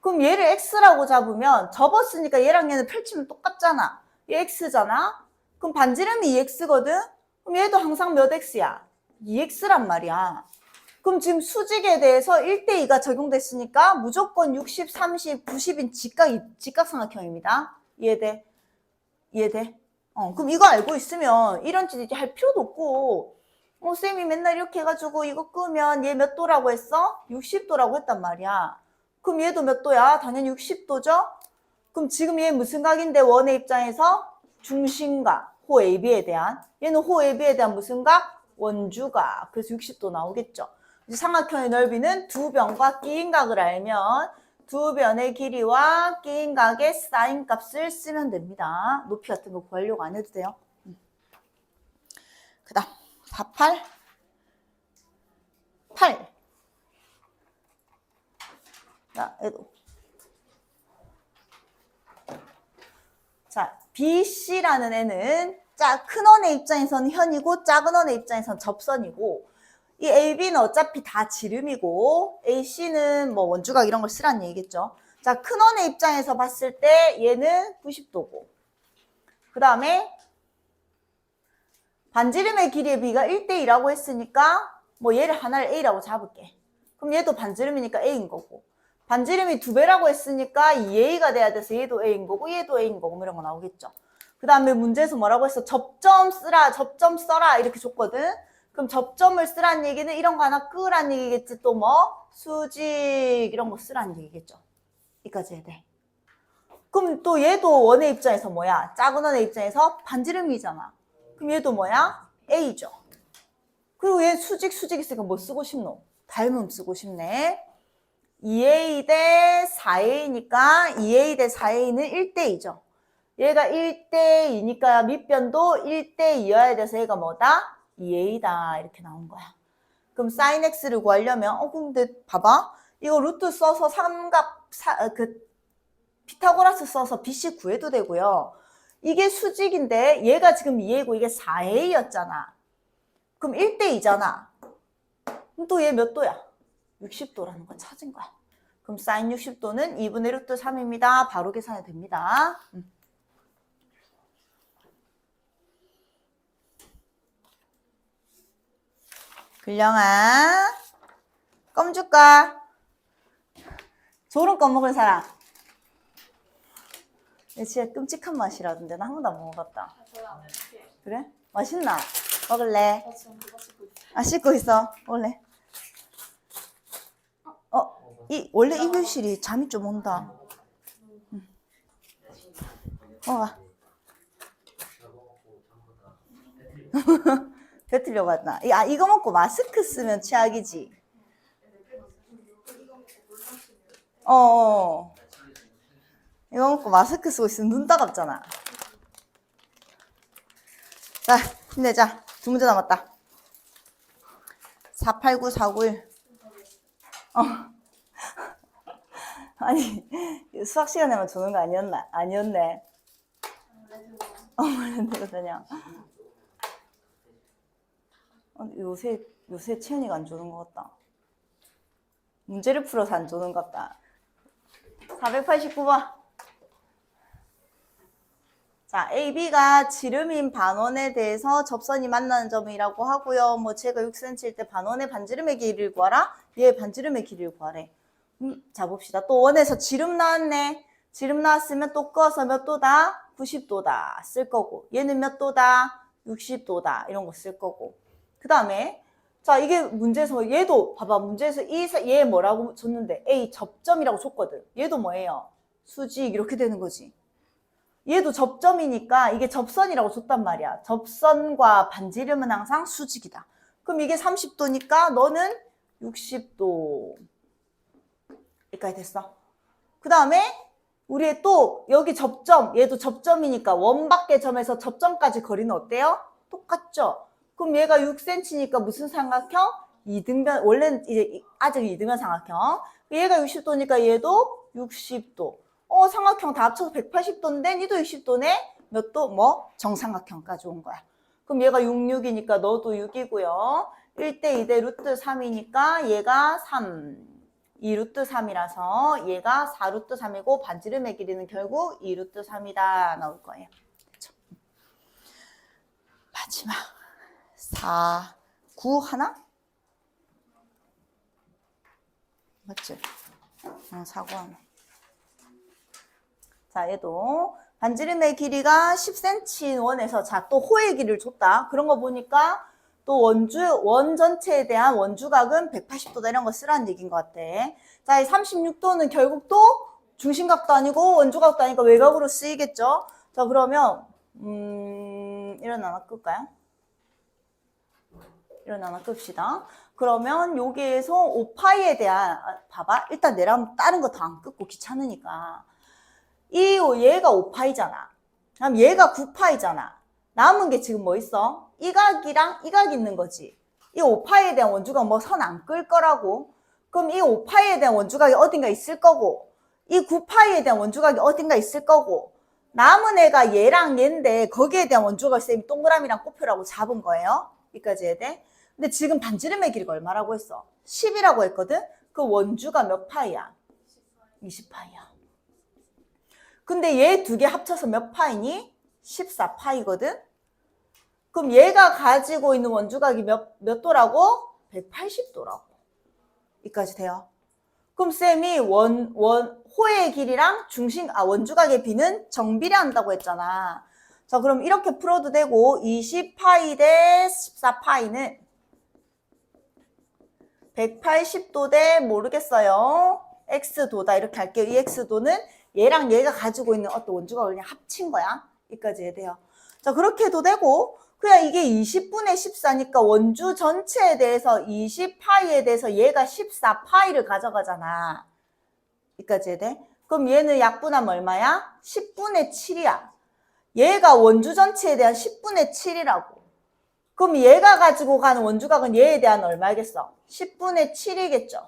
그럼 얘를 x라고 잡으면 접었으니까 얘랑 얘는 펼치면 똑같잖아. 얘 x잖아. 그럼 반지름이 2x거든. 그럼 얘도 항상 몇 x야? 2x란 말이야. 그럼 지금 수직에 대해서 1대2가 적용됐으니까 무조건 60, 30, 90인 직각삼각형입니다. 이해돼? 이해돼? 그럼 이거 알고 있으면 이런 짓 이제 할 필요도 없고 쌤이 맨날 이렇게 해가지고 이거 끄면 얘 몇 도라고 했어? 60도라고 했단 말이야. 그럼 얘도 몇 도야? 당연히 60도죠? 그럼 지금 얘 무슨 각인데 원의 입장에서? 중심각, 호 AB에 대한. 얘는 호 AB에 대한 무슨 각? 원주각. 그래서 60도 나오겠죠. 삼각형의 넓이는 두 변과 끼인 각을 알면 두 변의 길이와 끼인 각의 사인 값을 쓰면 됩니다. 높이 같은 거 구하려고 안 해도 돼요. 그 다음 48, 8. 자, 얘도 자, BC라는 애는 큰 원의 입장에서는 현이고 작은 원의 입장에서는 접선이고 이 AB는 어차피 다 지름이고 AC는 뭐 원주각 이런 걸 쓰라는 얘기겠죠. 자, 큰 원의 입장에서 봤을 때 얘는 90도고 그 다음에 반지름의 길이의 비가 1대2라고 했으니까 뭐 얘를 하나를 A라고 잡을게. 그럼 얘도 반지름이니까 A인 거고 반지름이 2배라고 했으니까 2A가 돼야 돼서 얘도 A인 거고 얘도 A인 거고 뭐 이런 거 나오겠죠. 그 다음에 문제에서 뭐라고 했어? 접점 쓰라, 접점 써라 이렇게 줬거든. 그럼 접점을 쓰라는 얘기는 이런 거 하나 끄라는 얘기겠지. 또 뭐 수직 이런 거 쓰라는 얘기겠죠. 여기까지 해야 돼. 그럼 또 얘도 원의 입장에서 뭐야? 작은 원의 입장에서 반지름이잖아. 그럼 얘도 뭐야? A죠. 그리고 얘 수직 있으니까 뭐 쓰고 싶노? 닮음 쓰고 싶네. 2A 대 4A니까 2A 대 4A는 1대2죠. 얘가 1대2니까 밑변도 1대2여야 돼서 얘가 뭐다? 2A다 이렇게 나온 거야. 그럼 sin x를 구하려면 근데 봐봐. 이거 루트 써서 피타고라스 써서 BC 구해도 되고요. 이게 수직인데 얘가 지금 2A고 이게 4A였잖아. 그럼 1대2잖아. 그럼 또 얘 몇 도야? 60도라는 걸 찾은 거야. 그럼 sin 60도는 2분의 루트 3입니다. 바로 계산이 됩니다. 글령아, 껌 줄까? 조른 껌 먹을 사람. 진짜 끔찍한 맛이라던데 나 한 번도 안 먹어봤다. 그래? 맛있나? 먹을래? 씻고 있어. 먹을래? 원래 이 교실이 잠이 좀 온다. 먹어봐. 뱉으려고 했나? 이거 먹고 마스크 쓰면 최악이지. 이거 먹고 마스크 쓰고 있으면 눈 따갑잖아. 자, 힘내자. 2문제 남았다. 489, 491. 아니, 수학 시간에만 주는 거 아니었네. 그냥. 요새 채연이가 안 주는 것 같다. 문제를 풀어서 안 주는 것 같다. 489번. 자, AB가 지름인 반원에 대해서 접선이 만나는 점이라고 하고요. 뭐 제가 6cm일 때 반원의 반지름의 길이를 구하라. 얘의 반지름의 길이를 구하래. 자, 봅시다. 또 원에서 지름 나왔네. 지름 나왔으면 또 꺼서 몇 도다? 90도다 쓸 거고. 얘는 몇 도다? 60도다. 이런 거 쓸 거고. 그 다음에 자, 이게 문제에서 얘도 봐봐. 문제에서 얘 뭐라고 줬는데 A 접점이라고 줬거든. 얘도 뭐예요? 수직 이렇게 되는 거지. 얘도 접점이니까 이게 접선이라고 줬단 말이야. 접선과 반지름은 항상 수직이다. 그럼 이게 30도니까 너는 60도. 여기까지 됐어. 그 다음에 우리 또 여기 접점, 얘도 접점이니까 원 밖의 점에서 접점까지 거리는 어때요? 똑같죠? 그럼 얘가 6cm니까 무슨 삼각형? 2등변, 원래는 이제 아직 2등변 삼각형. 얘가 60도니까 얘도 60도. 삼각형 다 합쳐서 180도인데 니도 60도네? 몇 도? 뭐? 정삼각형까지 온 거야. 그럼 얘가 66이니까 너도 6이고요. 1대 2대 루트 3이니까 얘가 3. 2 루트 3이라서 얘가 4 루트 3이고 반지름의 길이는 결국 2 루트 3이다 나올 거예요. 그렇죠? 마지막 4, 9 하나? 맞지? 4, 9 하나. 자, 얘도 반지름의 길이가 10cm인 원에서 자, 또 호의 길이를 줬다. 그런 거 보니까 또 원 전체에 대한 원주각은 180도다 이런 거 쓰라는 얘기인 것 같아. 자, 이 36도는 결국 또 중심각도 아니고 원주각도 아니니까 외곽으로 쓰이겠죠. 자, 그러면 이런 하나 끌까요? 이런 하나 끕시다. 그러면 여기에서 5파이에 대한 봐봐. 일단 내려면 다른 거 더 안 끌고 귀찮으니까. 얘가 5파이잖아. 그럼 얘가 9파이잖아. 남은 게 지금 뭐 있어? 이 각이랑 이 각이 있는 거지. 이 5파이에 대한 원주각 뭐 선 안 끌 거라고. 그럼 이 5파이에 대한 원주각이 어딘가 있을 거고 이 9파이에 대한 원주각이 어딘가 있을 거고 남은 애가 얘랑 얘인데 거기에 대한 원주각을 쌤이 동그라미랑 꽃표라고 잡은 거예요. 여기까지 해야 돼. 근데 지금 반지름의 길이가 얼마라고 했어? 10이라고 했거든? 그 원주가 몇 파이야? 20파이야. 근데 얘 두 개 합쳐서 몇 파이니? 14파이거든? 그럼 얘가 가지고 있는 원주각이 몇 도라고? 180도라고. 여기까지 돼요. 그럼 쌤이 호의 길이랑 원주각의 비는 정비례한다고 했잖아. 자, 그럼 이렇게 풀어도 되고, 20파이 대 14파이는 180도 대 모르겠어요. x도다. 이렇게 할게요. 이 x도는 얘랑 얘가 가지고 있는 어떤 원주각을 그냥 합친 거야. 여기까지 해야 돼요. 자, 그렇게 해도 되고, 그냥 이게 20분의 14니까 원주 전체에 대해서 20파이에 대해서 얘가 14파이를 가져가잖아. 여기까지 해야 돼. 그럼 얘는 약분하면 얼마야? 10분의 7이야. 얘가 원주 전체에 대한 10분의 7이라고. 그럼 얘가 가지고 가는 원주각은 얘에 대한 얼마겠어? 10분의 7이겠죠.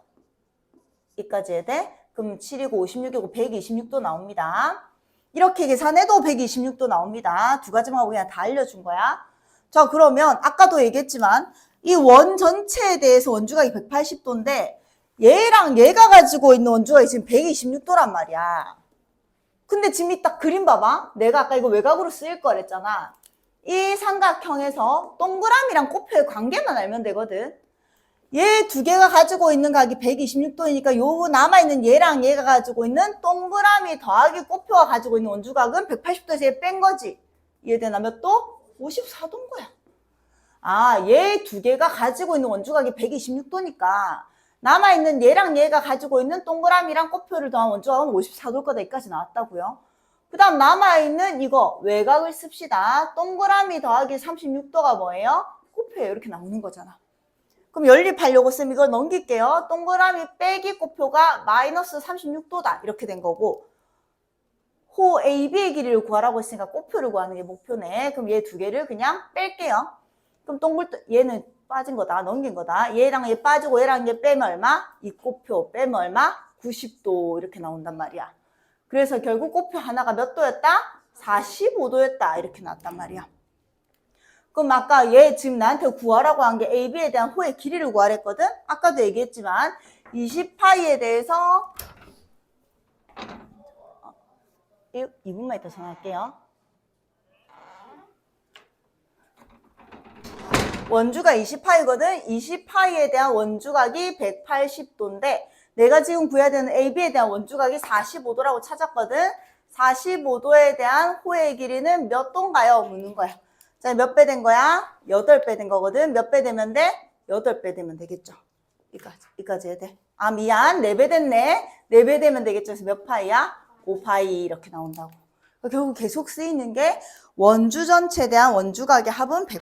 여기까지 해야 돼. 그럼 7이고 56이고 126도 나옵니다. 이렇게 계산해도 126도 나옵니다. 두 가지만 하고 그냥 다 알려준 거야. 자, 그러면 아까도 얘기했지만 이 원 전체에 대해서 원주각이 180도인데 얘랑 얘가 가지고 있는 원주각이 지금 126도란 말이야. 근데 지금 이 딱 그림 봐봐. 내가 아까 이거 외곽으로 쓰일 거랬잖아. 이 삼각형에서 동그라미랑 꽃표의 관계만 알면 되거든. 얘 두 개가 가지고 있는 각이 126도이니까 요 남아있는 얘랑 얘가 가지고 있는 동그라미 더하기 꽃표가 가지고 있는 원주각은 180도에서 얘 뺀 거지. 이해되나? 몇 도? 54도인 거야. 아, 얘 두 개가 가지고 있는 원주각이 126도니까 남아있는 얘랑 얘가 가지고 있는 동그라미랑 꽃표를 더한 원주각은 54도일 거다. 여기까지 나왔다고요. 그 다음 남아있는 이거 외곽을 씁시다. 동그라미 더하기 36도가 뭐예요? 꽃표예요. 이렇게 나오는 거잖아. 그럼 연립하려고 쌤 이걸 넘길게요. 동그라미 빼기 꽃표가 마이너스 36도다. 이렇게 된 거고 호 AB의 길이를 구하라고 했으니까 꽃표를 구하는 게 목표네. 그럼 얘 두 개를 그냥 뺄게요. 그럼 얘는 빠진 거다. 넘긴 거다. 얘랑 얘 빠지고 얘랑 얘 빼면 얼마? 이 꽃표 빼면 얼마? 90도 이렇게 나온단 말이야. 그래서 결국 꽃표 하나가 몇 도였다? 45도였다. 이렇게 나왔단 말이야. 그럼 아까 얘 지금 나한테 구하라고 한 게 AB에 대한 호의 길이를 구하랬거든? 아까도 얘기했지만 20파이에 대해서 2분만 있다 전화할게요. 원주가 20파이거든? 20파이에 대한 원주각이 180도인데 내가 지금 구해야 되는 AB에 대한 원주각이 45도라고 찾았거든? 45도에 대한 호의 길이는 몇 도인가요? 묻는 거야. 자, 몇 배 된 거야? 8배 된 거거든? 몇 배 되면 돼? 8배 되면 되겠죠. 여기까지 해야 돼. 아, 미안. 4배 됐네. 4배 되면 되겠죠. 그래서 몇 파이야? 5파이 이렇게 나온다고. 결국 계속 쓰이는 게 원주 전체에 대한 원주각의 합은